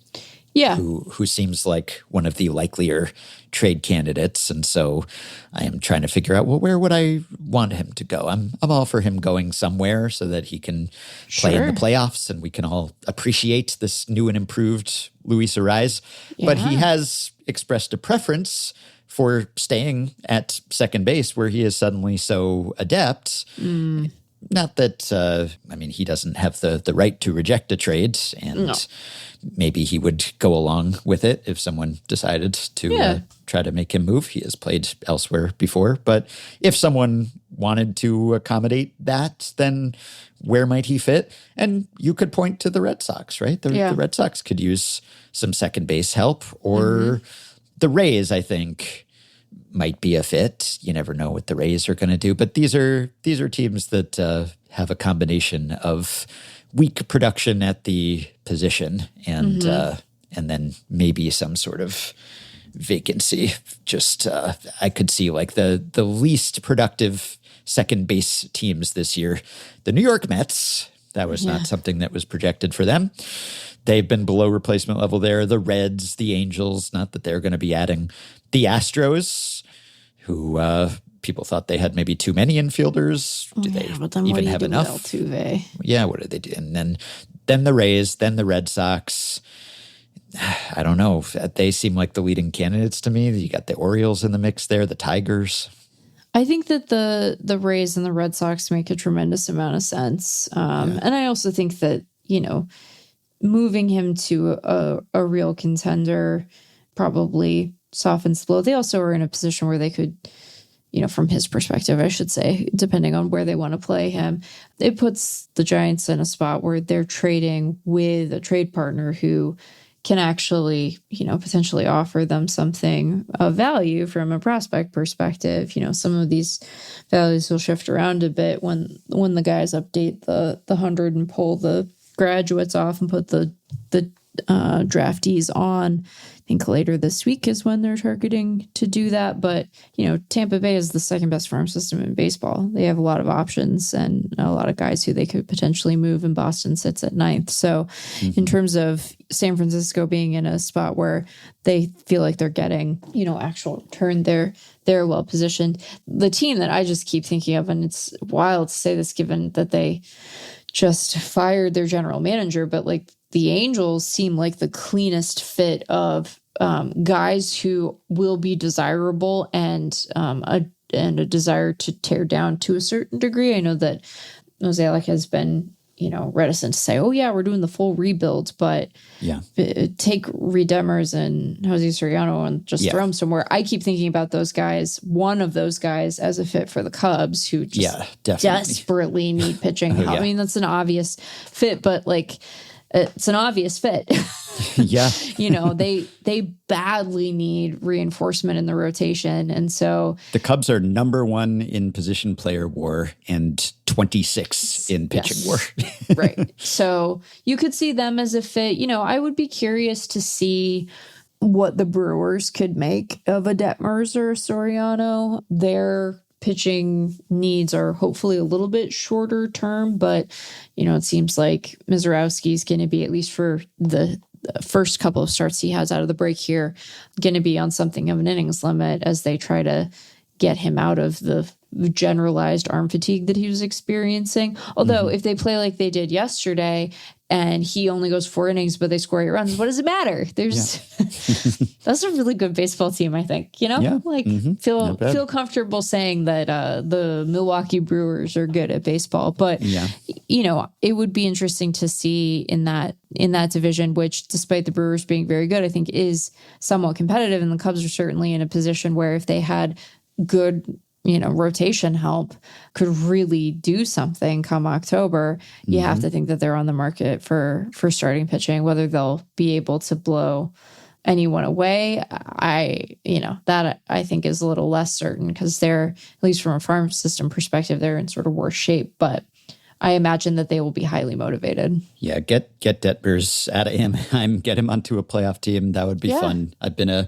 Yeah. Who seems like one of the likelier trade candidates. And so I am trying to figure out, well, where would I want him to go? I'm all for him going somewhere so that he can play in the playoffs and we can all appreciate this new and improved Luis Arraez. Yeah. But he has expressed a preference for staying at second base where he is suddenly so adept. Not that, he doesn't have the right to reject a trade, and maybe he would go along with it if someone decided to try to make him move. He has played elsewhere before, but if someone wanted to accommodate that, then where might he fit? And you could point to the Red Sox, right? The Red Sox could use some second base help, or the Rays, I think, might be a fit. You never know what the Rays are going to do, but these are teams that have a combination of weak production at the position and then maybe some sort of vacancy. Just I could see like the least productive second base teams this year, the New York Mets. That was not something that was projected for them. They've been below replacement level there. The Reds, the Angels, not that they're going to be adding. The Astros, who people thought they had maybe too many infielders. Do they even have enough? Altuve? Yeah, what did they do? And then the Rays, then the Red Sox. I don't know. They seem like the leading candidates to me. You got the Orioles in the mix there, the Tigers. I think that the Rays and the Red Sox make a tremendous amount of sense. And I also think that, moving him to a real contender probably softens the blow. They also are in a position where they could, from his perspective, I should say, depending on where they want to play him, it puts the Giants in a spot where they're trading with a trade partner who can actually, potentially offer them something of value from a prospect perspective. Some of these values will shift around a bit when the guys update the 100 and pull the graduates off and put the draftees on. I think later this week is when they're targeting to do that. But, Tampa Bay is the second best farm system in baseball. They have a lot of options and a lot of guys who they could potentially move, and Boston sits at 9th. So in terms of San Francisco being in a spot where they feel like they're getting, actual turn, they're well positioned. The team that I just keep thinking of, and it's wild to say this given that they just fired their general manager, but the Angels seem like the cleanest fit of guys who will be desirable and a desire to tear down to a certain degree. I know that Mozeliak has been, reticent to say, oh yeah, we're doing the full rebuild, but take Reed Demers and Jose Soriano and just throw them somewhere. I keep thinking about those guys, one of those guys as a fit for the Cubs who just desperately need pitching. I mean, that's an obvious fit, but it's an obvious fit. Yeah. They badly need reinforcement in the rotation. And so the Cubs are number 1 in position player WAR and 26 in pitching WAR. Right. So you could see them as a fit. I would be curious to see what the Brewers could make of a Detmers or Soriano. Their pitching needs are hopefully a little bit shorter term, but it seems like Mizorowski's going to be, at least for the first couple of starts he has out of the break here, going to be on something of an innings limit as they try to get him out of the generalized arm fatigue that he was experiencing. Although if they play like they did yesterday and he only goes 4 innings, but they score 8 runs, what does it matter? That's a really good baseball team, I think, feel comfortable saying that the Milwaukee Brewers are good at baseball, but it would be interesting to see in that division, which despite the Brewers being very good, I think is somewhat competitive. And the Cubs are certainly in a position where if they had good rotation help, could really do something come October. You have to think that they're on the market for starting pitching. Whether they'll be able to blow anyone away, that I think is a little less certain, because they're, at least from a farm system perspective, they're in sort of worse shape. But I imagine that they will be highly motivated. Yeah, get Detmers out of Anaheim, get him onto a playoff team. That would be fun. I've been a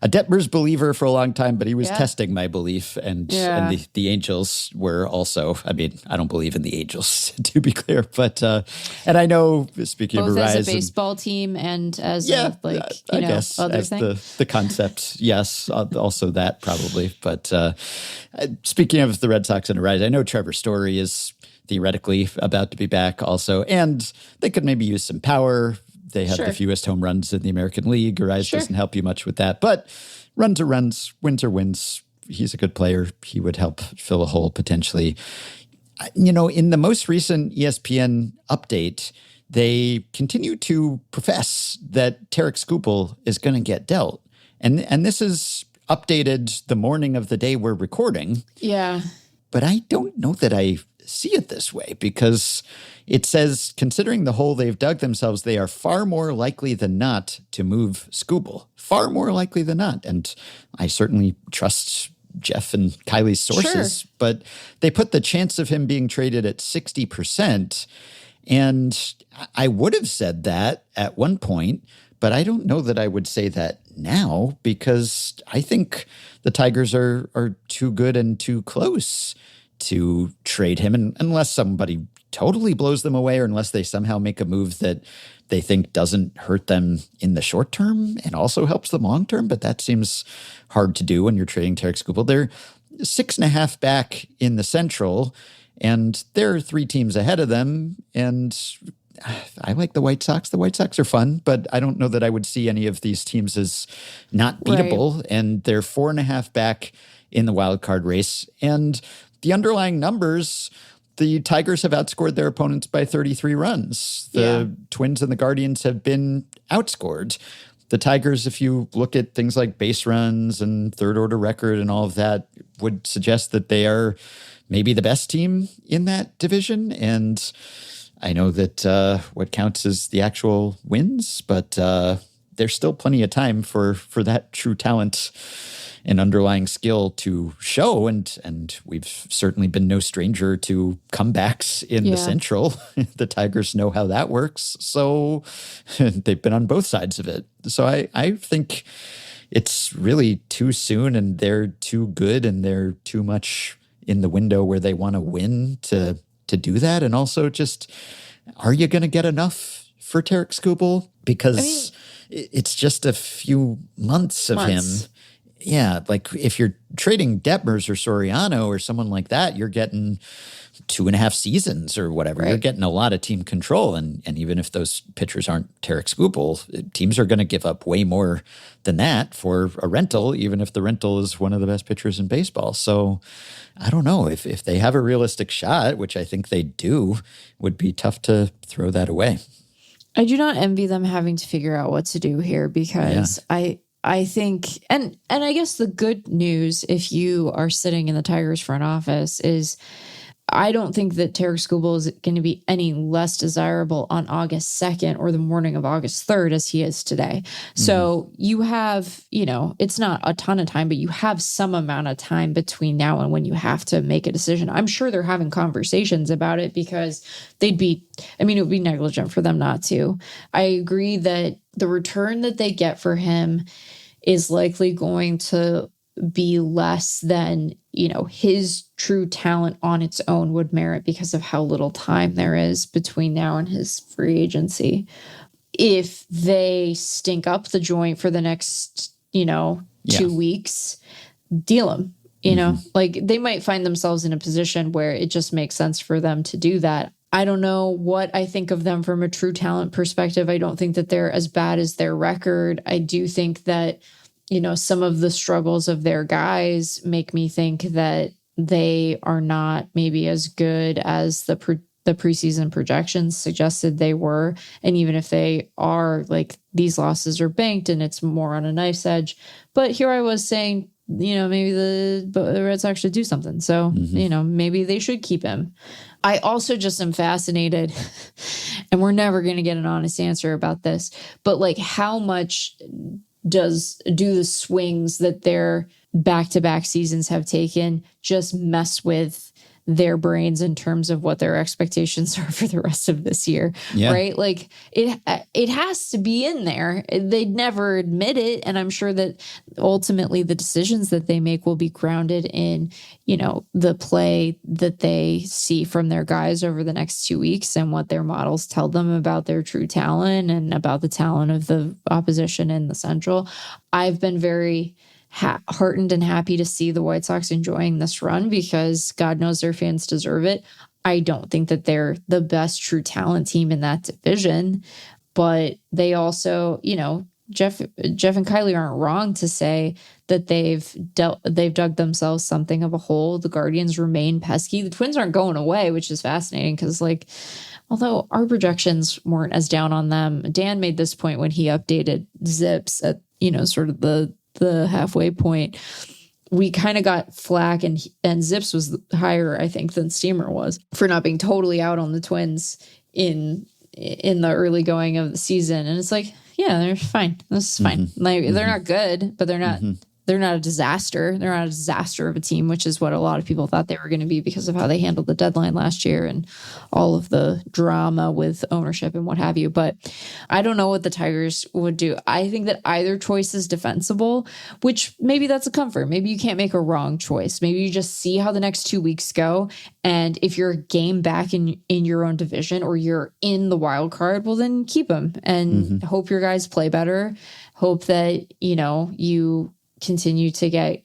Detmers believer for a long time, but he was testing my belief. And the Angels were also, I don't believe in the Angels, to be clear. But, and I know, speaking both of Rise. as a baseball team and as I guess, other as thing. the concept, yes, also that probably. But speaking of the Red Sox and Rise, I know Trevor Story is theoretically about to be back also, and they could maybe use some power. They have the fewest home runs in the American League. Arise doesn't help you much with that, but runs are runs, wins are wins. He's a good player. He would help fill a hole potentially. In the most recent ESPN update, they continue to profess that Tarek Skubal is going to get dealt. And this is updated the morning of the day we're recording. Yeah. But I don't know that I see it this way, because it says, considering the hole they've dug themselves, they are far more likely than not to move Skubal. Far more likely than not. And I certainly trust Jeff and Kylie's sources, but they put the chance of him being traded at 60%. And I would have said that at one point, but I don't know that I would say that now, because I think the Tigers are too good and too close to trade him, and unless somebody totally blows them away, or unless they somehow make a move that they think doesn't hurt them in the short term and also helps them long term. But that seems hard to do when you're trading Tarik Skubal. They're 6.5 back in the Central, and there are 3 teams ahead of them. And I like the White Sox. The White Sox are fun, but I don't know that I would see any of these teams as not beatable. Right. And they're 4.5 back in the wild card race. And the underlying numbers, the Tigers have outscored their opponents by 33 runs. The Twins and the Guardians have been outscored. The Tigers, if you look at things like base runs and third order record and all of that, would suggest that they are maybe the best team in that division. And I know that what counts is the actual wins, but there's still plenty of time for that true talent and underlying skill to show. And we've certainly been no stranger to comebacks in the Central. The Tigers know how that works. So they've been on both sides of it. So I think it's really too soon, and they're too good, and they're too much in the window where they want to win to do that. And also just, are you going to get enough for Tarik Skubal? Because it's just a few months of him. Yeah, like if you're trading Detmers or Soriano or someone like that, you're getting 2.5 seasons or whatever. Right. You're getting a lot of team control. And even if those pitchers aren't Tarik Skubal, teams are going to give up way more than that for a rental, even if the rental is one of the best pitchers in baseball. So I don't know. If they have a realistic shot, which I think they do, it would be tough to throw that away. I do not envy them having to figure out what to do here, because I think, and I guess the good news, if you are sitting in the Tigers front office, is I don't think that Tarik Skubal is going to be any less desirable on August 2nd or the morning of August 3rd as he is today. So you have, it's not a ton of time, but you have some amount of time between now and when you have to make a decision. I'm sure they're having conversations about it, because it would be negligent for them not to. I agree that the return that they get for him is likely going to be less than, his true talent on its own would merit, because of how little time there is between now and his free agency. If they stink up the joint for the next, 2 weeks, deal him. Like they might find themselves in a position where it just makes sense for them to do that. I don't know what I think of them from a true talent perspective. I don't think that they're as bad as their record. I do think that, some of the struggles of their guys make me think that they are not maybe as good as the preseason projections suggested they were. And even if they are, like, these losses are banked and it's more on a knife's edge. But here I was saying, maybe the Red Sox should do something. So, maybe they should keep him. I also just am fascinated, and we're never going to get an honest answer about this, but like, how much do the swings that their back-to-back seasons have taken just mess with their brains in terms of what their expectations are for the rest of this year, right? Like it has to be in there. They'd never admit it. And I'm sure that ultimately the decisions that they make will be grounded in, the play that they see from their guys over the next 2 weeks and what their models tell them about their true talent and about the talent of the opposition in the Central. I've been very heartened and happy to see the White Sox enjoying this run, because God knows their fans deserve it. I don't think that they're the best true talent team in that division, but they also, Jeff and Kylie aren't wrong to say that they've dug themselves something of a hole. The Guardians remain pesky. The Twins aren't going away, which is fascinating, because although our projections weren't as down on them, Dan made this point when he updated Zips at, sort of the halfway point. We kind of got flack, and Zips was higher, I think, than Steamer was, for not being totally out on the Twins in the early going of the season. And it's like, yeah, they're fine. This is fine. Like, they're not good, but they're not they're not a disaster. They're not a disaster of a team, which is what a lot of people thought they were going to be because of how they handled the deadline last year and all of the drama with ownership and what have you. But I don't know what the Tigers would do. I think that either choice is defensible, which maybe that's a comfort. Maybe you can't make a wrong choice. Maybe you just see how the next 2 weeks go. And if you're a game back in your own division or you're in the wild card, well, then keep them and hope your guys play better. Hope that, you continue to get,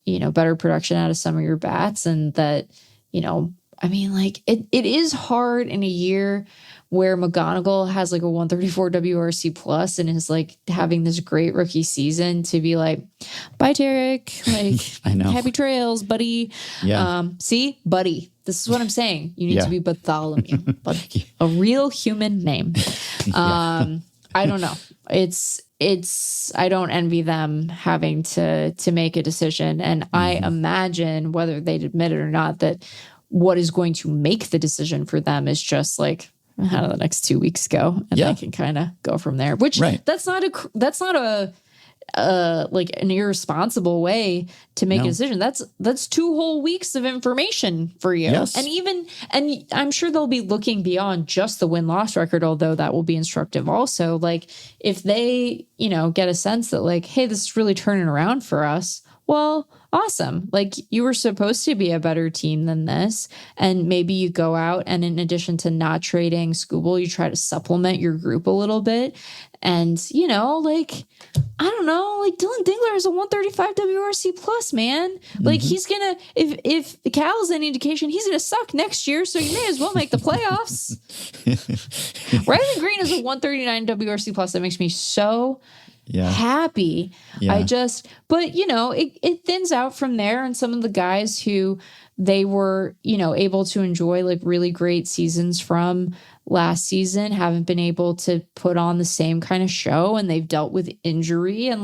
better production out of some of your bats and that, it is hard in a year where McGonigal has like a 134 WRC plus and is like having this great rookie season to be like, bye, Tarek. Like, I know. Happy trails, buddy. Yeah. See, buddy. This is what I'm saying. You need to be Bartholomew, but a real human name. I don't know. I don't envy them having to make a decision. And I imagine, whether they'd admit it or not, that what is going to make the decision for them is just like, how do the next 2 weeks go? And they can kind of go from there, which that's not a like an irresponsible way to make a decision. That's 2 whole weeks of information for you. Yes. And I'm sure they'll be looking beyond just the win-loss record, although that will be instructive also. Like if they, get a sense that like, hey, this is really turning around for us. Well, awesome. Like you were supposed to be a better team than this. And maybe you go out and in addition to not trading Skubal, you try to supplement your group a little bit. And, I don't know, like Dylan Dingler is a 135 WRC plus, man. Like he's going to, if Cal's any indication, he's going to suck next year. So you may as well make the playoffs. Riley Green is a 139 WRC plus. That makes me so happy. Yeah. But it thins out from there. And some of the guys who they were, able to enjoy like really great seasons from last season haven't been able to put on the same kind of show, and they've dealt with injury and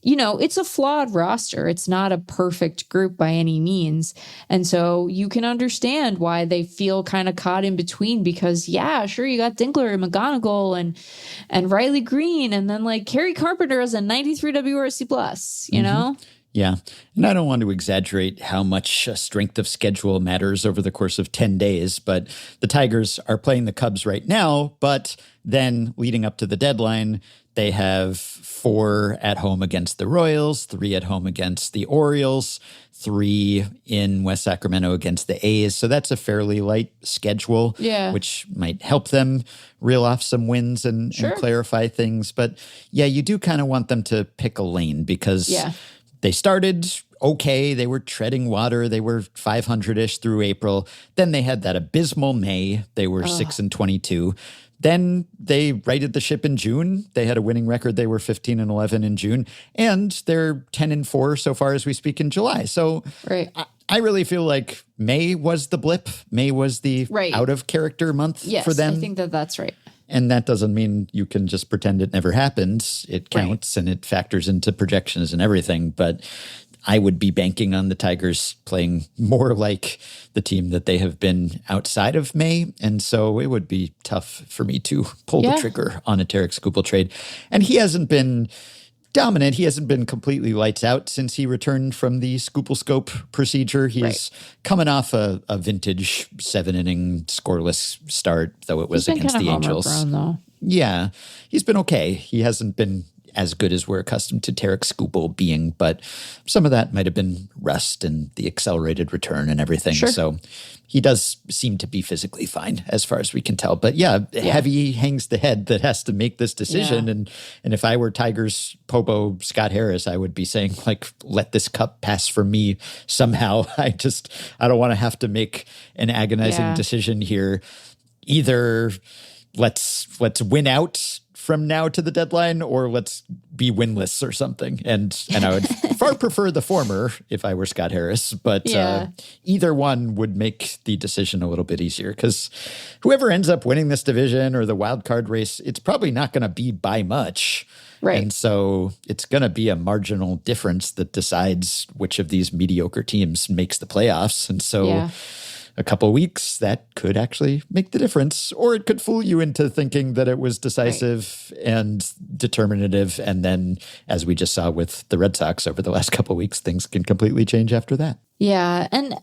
it's a flawed roster. It's not a perfect group by any means. And so you can understand why they feel kind of caught in between because sure, you got Dinkler and McGonigal and Riley Green, and then like Kerry Carpenter as a 93 WRC plus, you know? Yeah. And I don't want to exaggerate how much strength of schedule matters over the course of 10 days, but the Tigers are playing the Cubs right now. But then leading up to the deadline, they have 4 at home against the Royals, 3 at home against the Orioles, 3 in West Sacramento against the A's. So that's a fairly light schedule, which might help them reel off some wins and clarify things. But you do kind of want them to pick a lane because they started okay. They were treading water. They were 500-ish through April. Then they had that abysmal May. They were 6-22. Then they righted the ship in June. They had a winning record. They were 15-11 in June. And they're 10-4 so far as we speak in July. So I really feel like May was the blip. May was the out-of-character month for them. I think that's right. And that doesn't mean you can just pretend it never happened. It counts and it factors into projections and everything. But I would be banking on the Tigers playing more like the team that they have been outside of May. And so it would be tough for me to pull the trigger on a Tarek Skubal trade. And he hasn't been dominant. He hasn't been completely lights out since he returned from the Scoop procedure. He's coming off a vintage 7-inning scoreless start, though it was against the Angels. Prone, though. Yeah, he's been okay. He hasn't been as good as we're accustomed to Tarek Skubal being, but some of that might have been rust and the accelerated return and everything. So he does seem to be physically fine as far as we can tell. But heavy hangs the head that has to make this decision. And if I were Tigers Popo Scott Harris, I would be saying like, let this cup pass for me somehow. I don't want to have to make an agonizing decision here. Either let's win out from now to the deadline, or let's be winless or something. And I would far prefer the former if I were Scott Harris, but either one would make the decision a little bit easier because whoever ends up winning this division or the wild card race, it's probably not going to be by much. Right. And so it's going to be a marginal difference that decides which of these mediocre teams makes the playoffs. And so a couple of weeks, that could actually make the difference. Or it could fool you into thinking that it was decisive and determinative. And then, as we just saw with the Red Sox over the last couple of weeks, things can completely change after that. Yeah. And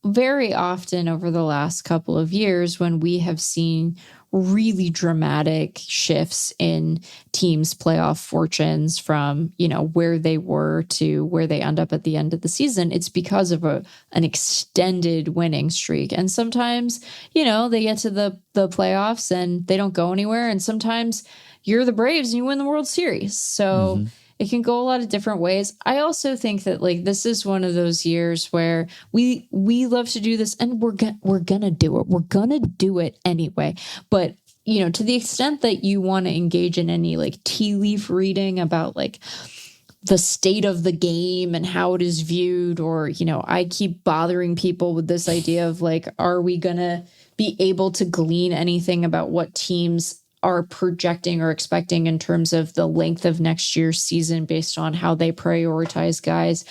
very often over the last couple of years when we have seen really dramatic shifts in teams' playoff fortunes from, where they were to where they end up at the end of the season, it's because of an extended winning streak. And sometimes, they get to the playoffs and they don't go anywhere. And sometimes you're the Braves and you win the World Series. So it can go a lot of different ways. I also think that this is one of those years where we love to do this, and we're gonna do it. We're gonna do it anyway. But to the extent that you want to engage in any tea leaf reading about the state of the game and how it is viewed, or I keep bothering people with this idea of are we gonna be able to glean anything about what teams are projecting or expecting in terms of the length of next year's season based on how they prioritize guys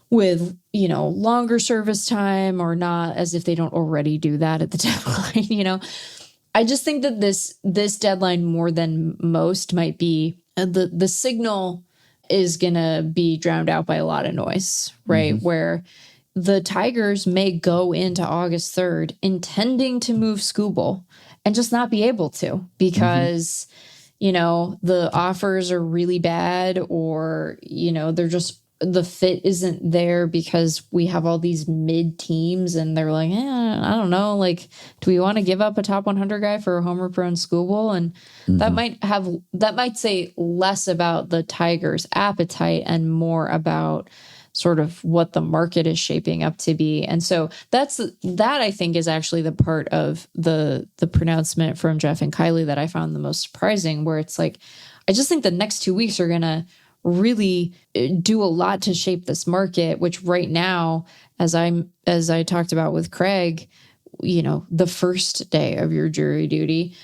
with, longer service time or not, as if they don't already do that at the deadline. I just think that this deadline more than most might be the signal is going to be drowned out by a lot of noise, right? Where the Tigers may go into August 3rd intending to move Skubal and just not be able to because, the offers are really bad, or, they're just, the fit isn't there because we have all these mid teams and they're like, I don't know, do we want to give up a top 100 guy for a homer prone Skubal? And that might say less about the Tigers' appetite and more about sort of what the market is shaping up to be. And so that I think is actually the part of the pronouncement from Jeff and Kylie that I found the most surprising, where it's I just think the next 2 weeks are going to really do a lot to shape this market, which right now, as I talked about with Craig, the first day of your jury duty,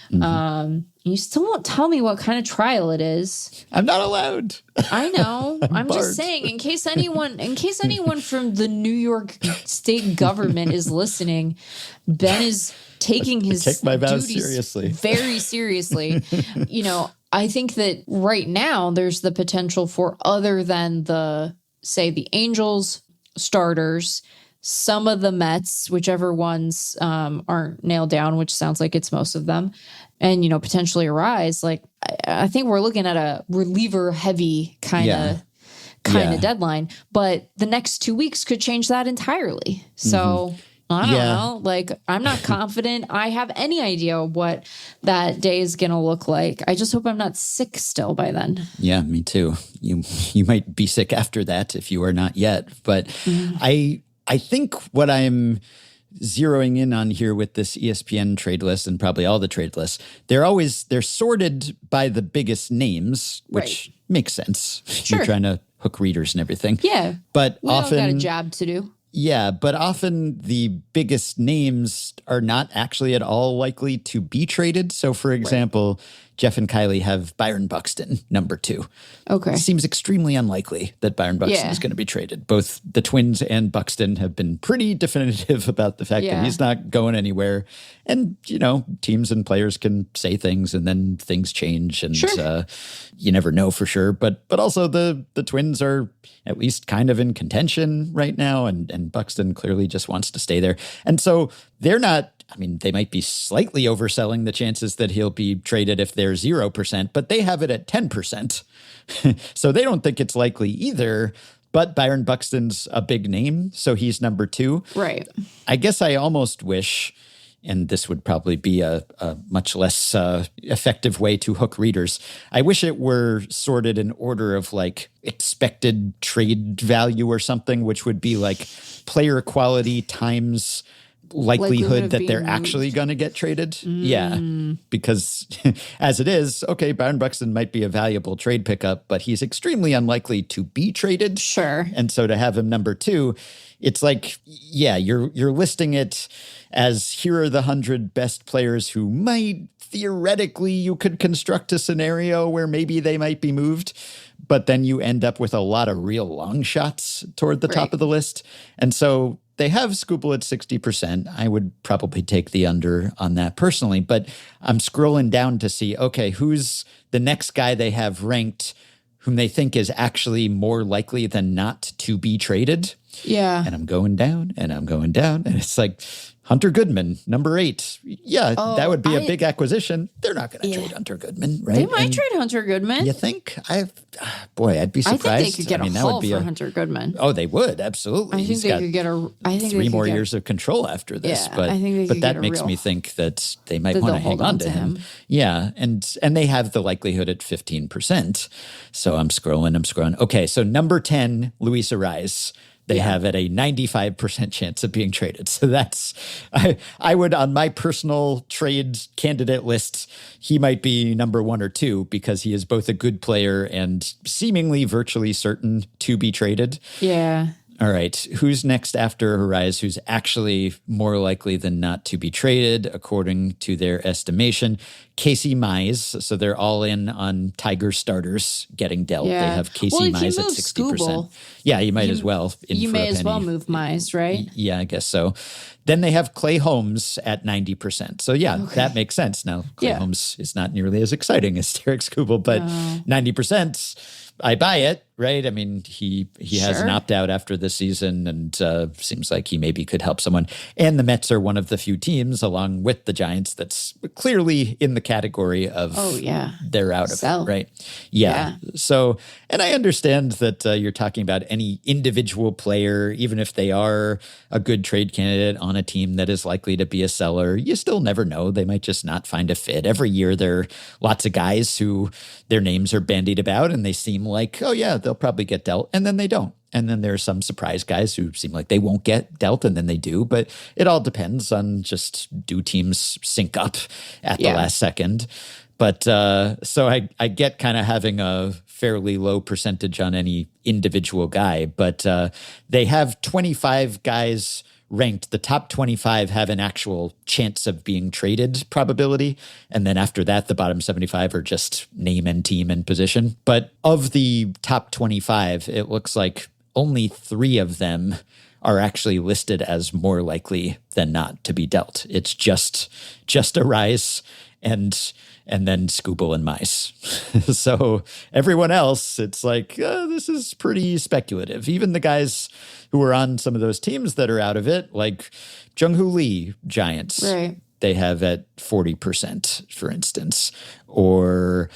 you still won't tell me what kind of trial it is. I'm not allowed. I know. I'm barred. Just saying, in case anyone from the New York state government is listening, Ben is taking his take my vows duties seriously. Very seriously. I think that right now there's the potential for, other than the Angels starters, some of the Mets, whichever ones aren't nailed down, which sounds like it's most of them, and, potentially Arise. I think we're looking at a reliever heavy kind of deadline, but the next 2 weeks could change that entirely. So I don't know. I'm not confident I have any idea what that day is going to look like. I just hope I'm not sick still by then. Yeah, me too. You might be sick after that if you are not yet. But I think what I'm zeroing in on here with this ESPN trade list, and probably all the trade lists, they're sorted by the biggest names, which makes sense. Sure. You're trying to hook readers and everything. Yeah. But we often all got a job to do. Yeah, but often the biggest names are not actually at all likely to be traded. So, for example, Jeff and Kylie have Byron Buxton, number 2. Okay. It seems extremely unlikely that Byron Buxton is going to be traded. Both the Twins and Buxton have been pretty definitive about the fact that he's not going anywhere. And, teams and players can say things and then things change, and you never know for sure. But also the Twins are at least kind of in contention right now, and Buxton clearly just wants to stay there. And so they're not, they might be slightly overselling the chances that he'll be traded if they're 0%, but they have it at 10%. So they don't think it's likely either. But Byron Buxton's a big name, so he's number 2. Right. I guess I almost wish, and this would probably be a much less effective way to hook readers, I wish it were sorted in order of expected trade value or something, which would be player quality times likelihood that they're actually going to get traded. Yeah, because as it is, okay, Byron Buxton might be a valuable trade pickup, but he's extremely unlikely to be traded. Sure. And so to have him number 2, it's you're listing it as, here are the 100 best players who might, theoretically, you could construct a scenario where maybe they might be moved, but then you end up with a lot of real long shots toward the top of the list. And so they have Skubal at 60%. I would probably take the under on that personally, but I'm scrolling down to see, okay, who's the next guy they have ranked whom they think is actually more likely than not to be traded. Yeah. And I'm going down and I'm going down. And it's like Hunter Goodman, number 8. Yeah, that would be a big acquisition. They're not going to trade Hunter Goodman, right? They might trade Hunter Goodman. You think? I'd be surprised. I think they could get a haul for Hunter Goodman. Oh, they would, absolutely. I think they could get a... I think 3 more years of control after this. Yeah, but I think they could that get a makes real, me think that they might want to hang on to him. Yeah, and they have the likelihood at 15%. So I'm scrolling. Okay, so number 10, Luis Ariz. They have at a 95% chance of being traded. So that's, I would, on my personal trade candidate list, he might be number 1 or 2 because he is both a good player and seemingly virtually certain to be traded. Yeah. All right. Who's next after Ariz, who's actually more likely than not to be traded, according to their estimation? Casey Mize. So they're all in on Tiger starters getting dealt. Yeah. They have Casey Mize at 60%. Skubal, yeah, you might as well. You may as well move Mize, right? Yeah, I guess so. Then they have Clay Holmes at 90%. So yeah, that makes sense. Now, Clay Holmes is not nearly as exciting as Derek Skubal, but 90%. I buy it, right? I mean, he has an opt-out after this season and seems like he maybe could help someone. And the Mets are one of the few teams, along with the Giants, that's clearly in the category of they're out of it, right? Yeah. So, and I understand that you're talking about any individual player, even if they are a good trade candidate on a team that is likely to be a seller, you still never know. They might just not find a fit. Every year there are lots of guys who their names are bandied about and they seem like, oh yeah, they'll probably get dealt, and then they don't. And then there are some surprise guys who seem like they won't get dealt, and then they do. But it all depends on just, do teams sync up at the last second? But so I get kind of having a fairly low percentage on any individual guy, but they have 25 guys ranked. The top 25 have an actual chance of being traded probability. And then after that, the bottom 75 are just name and team and position. But of the top 25, it looks like only 3 of them are actually listed as more likely than not to be dealt. It's just Ariz and then Skubal and Mize. So everyone else, it's like, this is pretty speculative. Even the guys who are on some of those teams that are out of it, like Jung-Hoo Lee, Giants, they have at 40%, for instance. Or,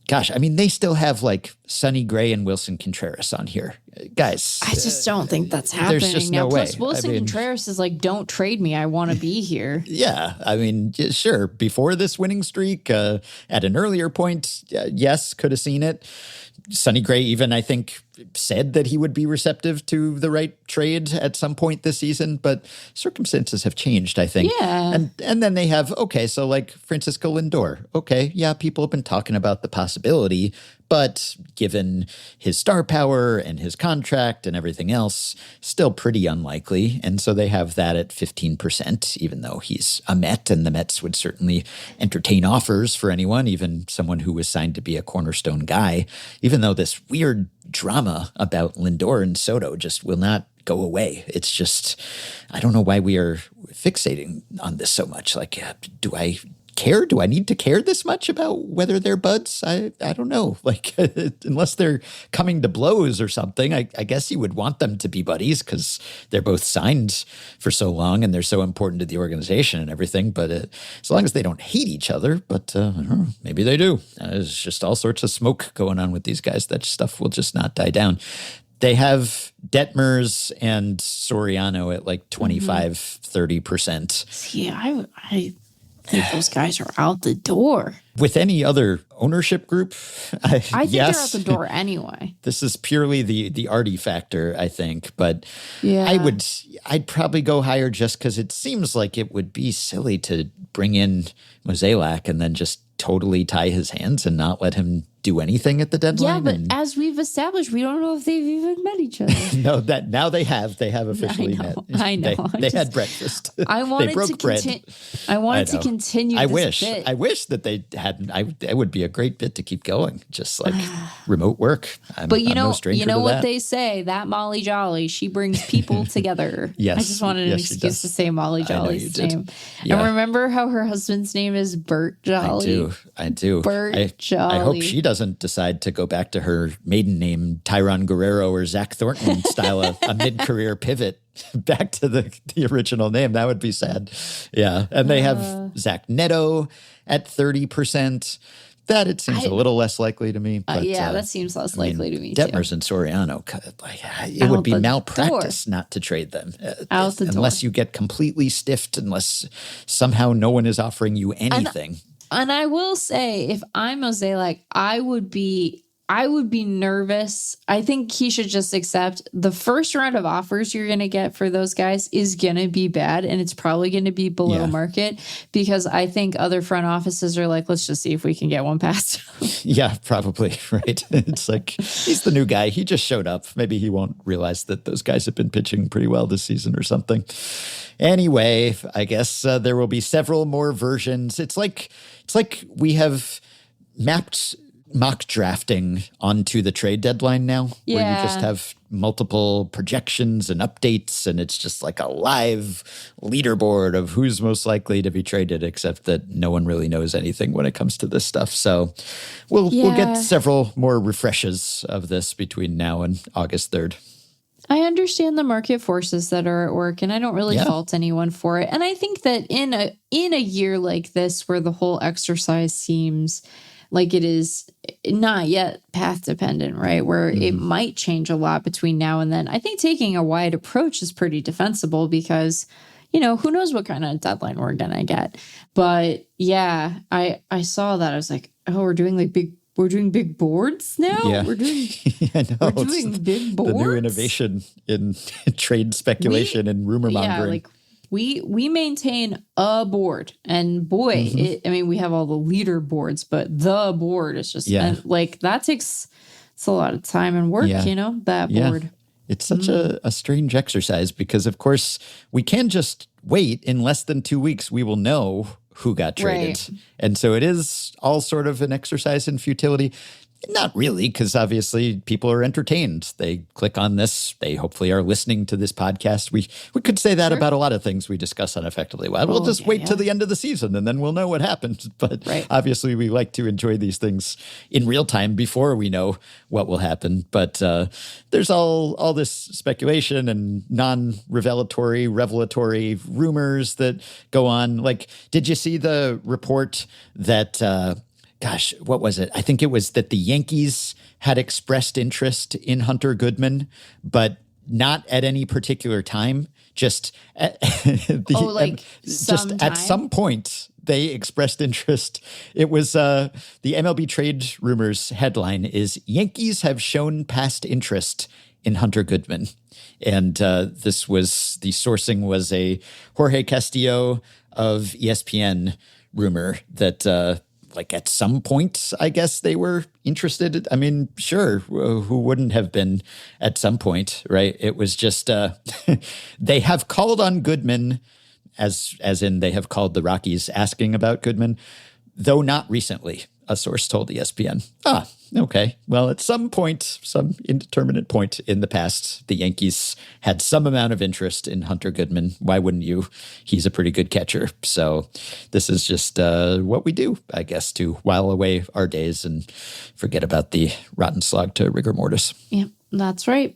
gosh, I mean, they still have like Sonny Gray and Wilson Contreras on here. Guys. I just don't think that's happening. There's just now, no way. Plus, Wilson Contreras is like, don't trade me. I want to be here. Yeah. I mean, sure. Before this winning streak, at an earlier point, yes, could have seen it. Sonny Gray even, I think, said that he would be receptive to the right trade at some point this season, but circumstances have changed, I think. Yeah. And then they have, okay, so like Francisco Lindor. Okay, yeah, people have been talking about the possibility, but given his star power and his contract and everything else, still pretty unlikely. And so they have that at 15%, even though he's a Met, and the Mets would certainly entertain offers for anyone, even someone who was signed to be a cornerstone guy, even though this weird drama about Lindor and Soto just will not go away. It's just, I don't know why we are fixating on this so much. Like, do I care? Do I need to care this much about whether they're buds? I don't know. Like, unless they're coming to blows or something, I guess you would want them to be buddies because they're both signed for so long and they're so important to the organization and everything. But as long as they don't hate each other, but I don't know, maybe they do. There's just all sorts of smoke going on with these guys. That stuff will just not die down. They have Detmers and Soriano at like 25, 30%. Yeah, I think those guys are out the door. With any other ownership group, I think they're out the door anyway. This is purely the arty factor, I think. But yeah. I'd probably go higher just because it seems like it would be silly to bring in Mozeliak and then just totally tie his hands and not let him do anything at the deadline. Yeah, but as we've established, we don't know if they've even met each other. No, that now they have officially met. I know. They had breakfast. I wanted they broke to bread. I wanted to continue. I this bit. wish that they had. It would be a great bit to keep going, just like remote work. But I'm no stranger to what that. they say, that Molly Jolly, she brings people together. Yes, I just wanted an excuse to say Molly Jolly's name. Yeah. And remember how her husband's name is Bert Jolly? I do. Bert Jolly. I hope she doesn't decide to go back to her maiden name, Tyron Guerrero or Zach Thornton style, a mid-career pivot back to the original name. That would be sad. Yeah. And they have Zach Neto at 30%. That it seems a little less likely to me. But, that seems less likely to me Detmers too. and Soriano, it would be malpractice not to trade them. Unless you get completely stiffed, unless somehow no one is offering you anything. And I will say, if I'm Mosaic, I would be nervous. I think he should just accept the first round of offers you're going to get for those guys is going to be bad, and it's probably going to be below market, because I think other front offices are like, let's just see if we can get one past. Yeah, probably. Right. It's like, he's the new guy. He just showed up. Maybe he won't realize that those guys have been pitching pretty well this season or something. Anyway, I guess there will be several more versions. It's like we have mapped mock drafting onto the trade deadline now, where you just have multiple projections and updates, and it's just like a live leaderboard of who's most likely to be traded, except that no one really knows anything when it comes to this stuff. So we'll get several more refreshes of this between now and August 3rd. I understand the market forces that are at work, and I don't really fault anyone for it. And I think that in a year like this, where the whole exercise seems like it is not yet path dependent, right? Where it might change a lot between now and then. I think taking a wide approach is pretty defensible, because, who knows what kind of deadline we're going to get. But yeah, I saw that. I was like, oh, we're doing big boards now? Yeah. We're doing big boards? The new innovation in trade speculation and rumor mongering. Yeah, we maintain a board, and boy, we have all the leaderboards, but the board is just that takes a lot of time and work, that board. It's such a strange exercise, because of course we can just wait. In less than 2 weeks, we will know who got traded. Right. And so it is all sort of an exercise in futility. Not really, because obviously people are entertained. They click on this. They hopefully are listening to this podcast. We could say that about a lot of things we discuss on Effectively Wild. We'll just wait till the end of the season, and then we'll know what happened. But obviously we like to enjoy these things in real time before we know what will happen. But there's all this speculation and non-revelatory, revelatory rumors that go on. Like, did you see the report that gosh, what was it? I think it was that the Yankees had expressed interest in Hunter Goodman, but not at any particular time. Just at some point they expressed interest. It was the MLB trade rumors headline is Yankees have shown past interest in Hunter Goodman. And this was, the sourcing was a Jorge Castillo of ESPN rumor that at some point, I guess they were interested. I mean, sure, who wouldn't have been at some point, right? It was just, they have called on Goodman, as in they have called the Rockies asking about Goodman, though not recently, a source told ESPN. Okay. Well, at some point, some indeterminate point in the past, the Yankees had some amount of interest in Hunter Goodman. Why wouldn't you? He's a pretty good catcher. So this is just what we do, I guess, to while away our days and forget about the rotten slog to rigor mortis. Yeah, that's right.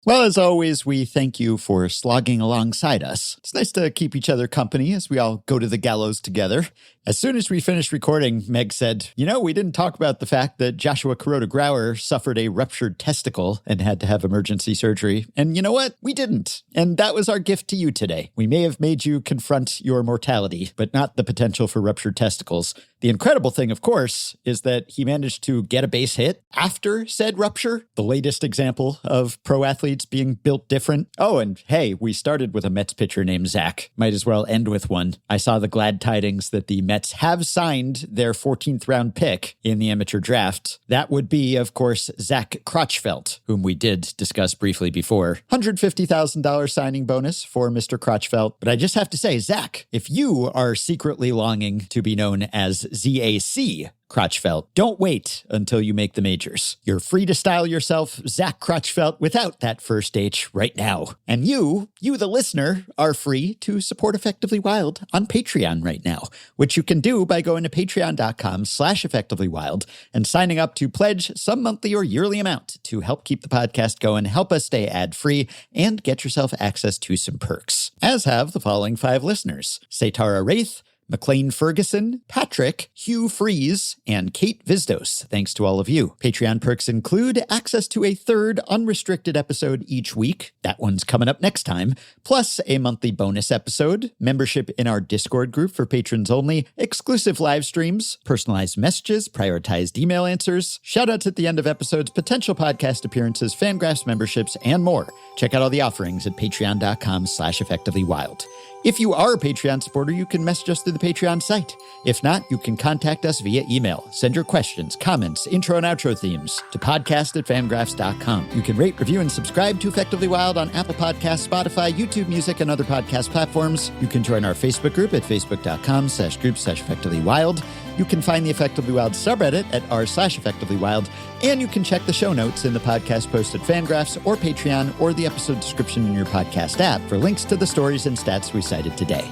Well, as always, we thank you for slogging alongside us. It's nice to keep each other company as we all go to the gallows together. As soon as we finished recording, Meg said, we didn't talk about the fact that Joshua Kuroda-Grauer suffered a ruptured testicle and had to have emergency surgery. And you know what? We didn't. And that was our gift to you today. We may have made you confront your mortality, but not the potential for ruptured testicles. The incredible thing, of course, is that he managed to get a base hit after said rupture. The latest example of pro athletes athletes being built different. Oh, and hey, we started with a Mets pitcher named Zach. Might as well end with one. I saw the glad tidings that the Mets have signed their 14th round pick in the amateur draft. That would be, of course, Zach Crotchfelt, whom we did discuss briefly before. $150,000 signing bonus for Mr. Crotchfelt. But I just have to say, Zach, if you are secretly longing to be known as ZAC Crotchfelt, don't wait until you make the majors. You're free to style yourself Zach Crotchfelt without that first H right now. And you, the listener, are free to support Effectively Wild on Patreon right now, which you can do by going to patreon.com/effectivelywild and signing up to pledge some monthly or yearly amount to help keep the podcast going, help us stay ad-free, and get yourself access to some perks. As have the following 5 listeners: Satara Wraith, McLean Ferguson, Patrick, Hugh Freeze, and Kate Visdos. Thanks to all of you. Patreon perks include access to a 3rd unrestricted episode each week. That one's coming up next time. Plus a monthly bonus episode, membership in our Discord group for patrons only, exclusive live streams, personalized messages, prioritized email answers, shoutouts at the end of episodes, potential podcast appearances, FanGraphs memberships, and more. Check out all the offerings at patreon.com/effectivelywild. If you are a Patreon supporter, you can message us through the Patreon site. If not, you can contact us via email. Send your questions, comments, intro and outro themes to podcast@fangraphs.com. You can rate, review, and subscribe to Effectively Wild on Apple Podcasts, Spotify, YouTube Music, and other podcast platforms. You can join our Facebook group at facebook.com/group/effectivelywild. You can find the Effectively Wild subreddit at r/effectivelywild, and you can check the show notes in the podcast post at FanGraphs or Patreon or the episode description in your podcast app for links to the stories and stats we cited today.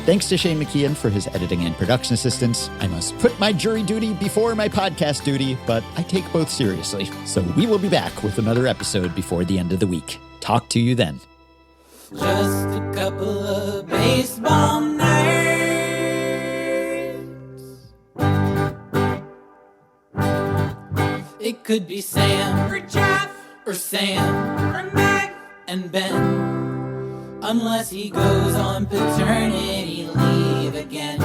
Thanks to Shane McKeon for his editing and production assistance. I must put my jury duty before my podcast duty, but I take both seriously. So we will be back with another episode before the end of the week. Talk to you then. Just a couple of baseball nerds. It could be Sam or Jeff or Sam or Meg and Ben, unless he goes on paternity leave again.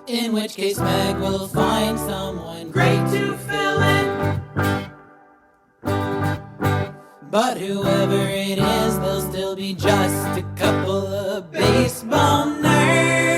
In which case Meg will find someone great to fill in. But whoever it is, they'll still be just a couple of baseball nerds.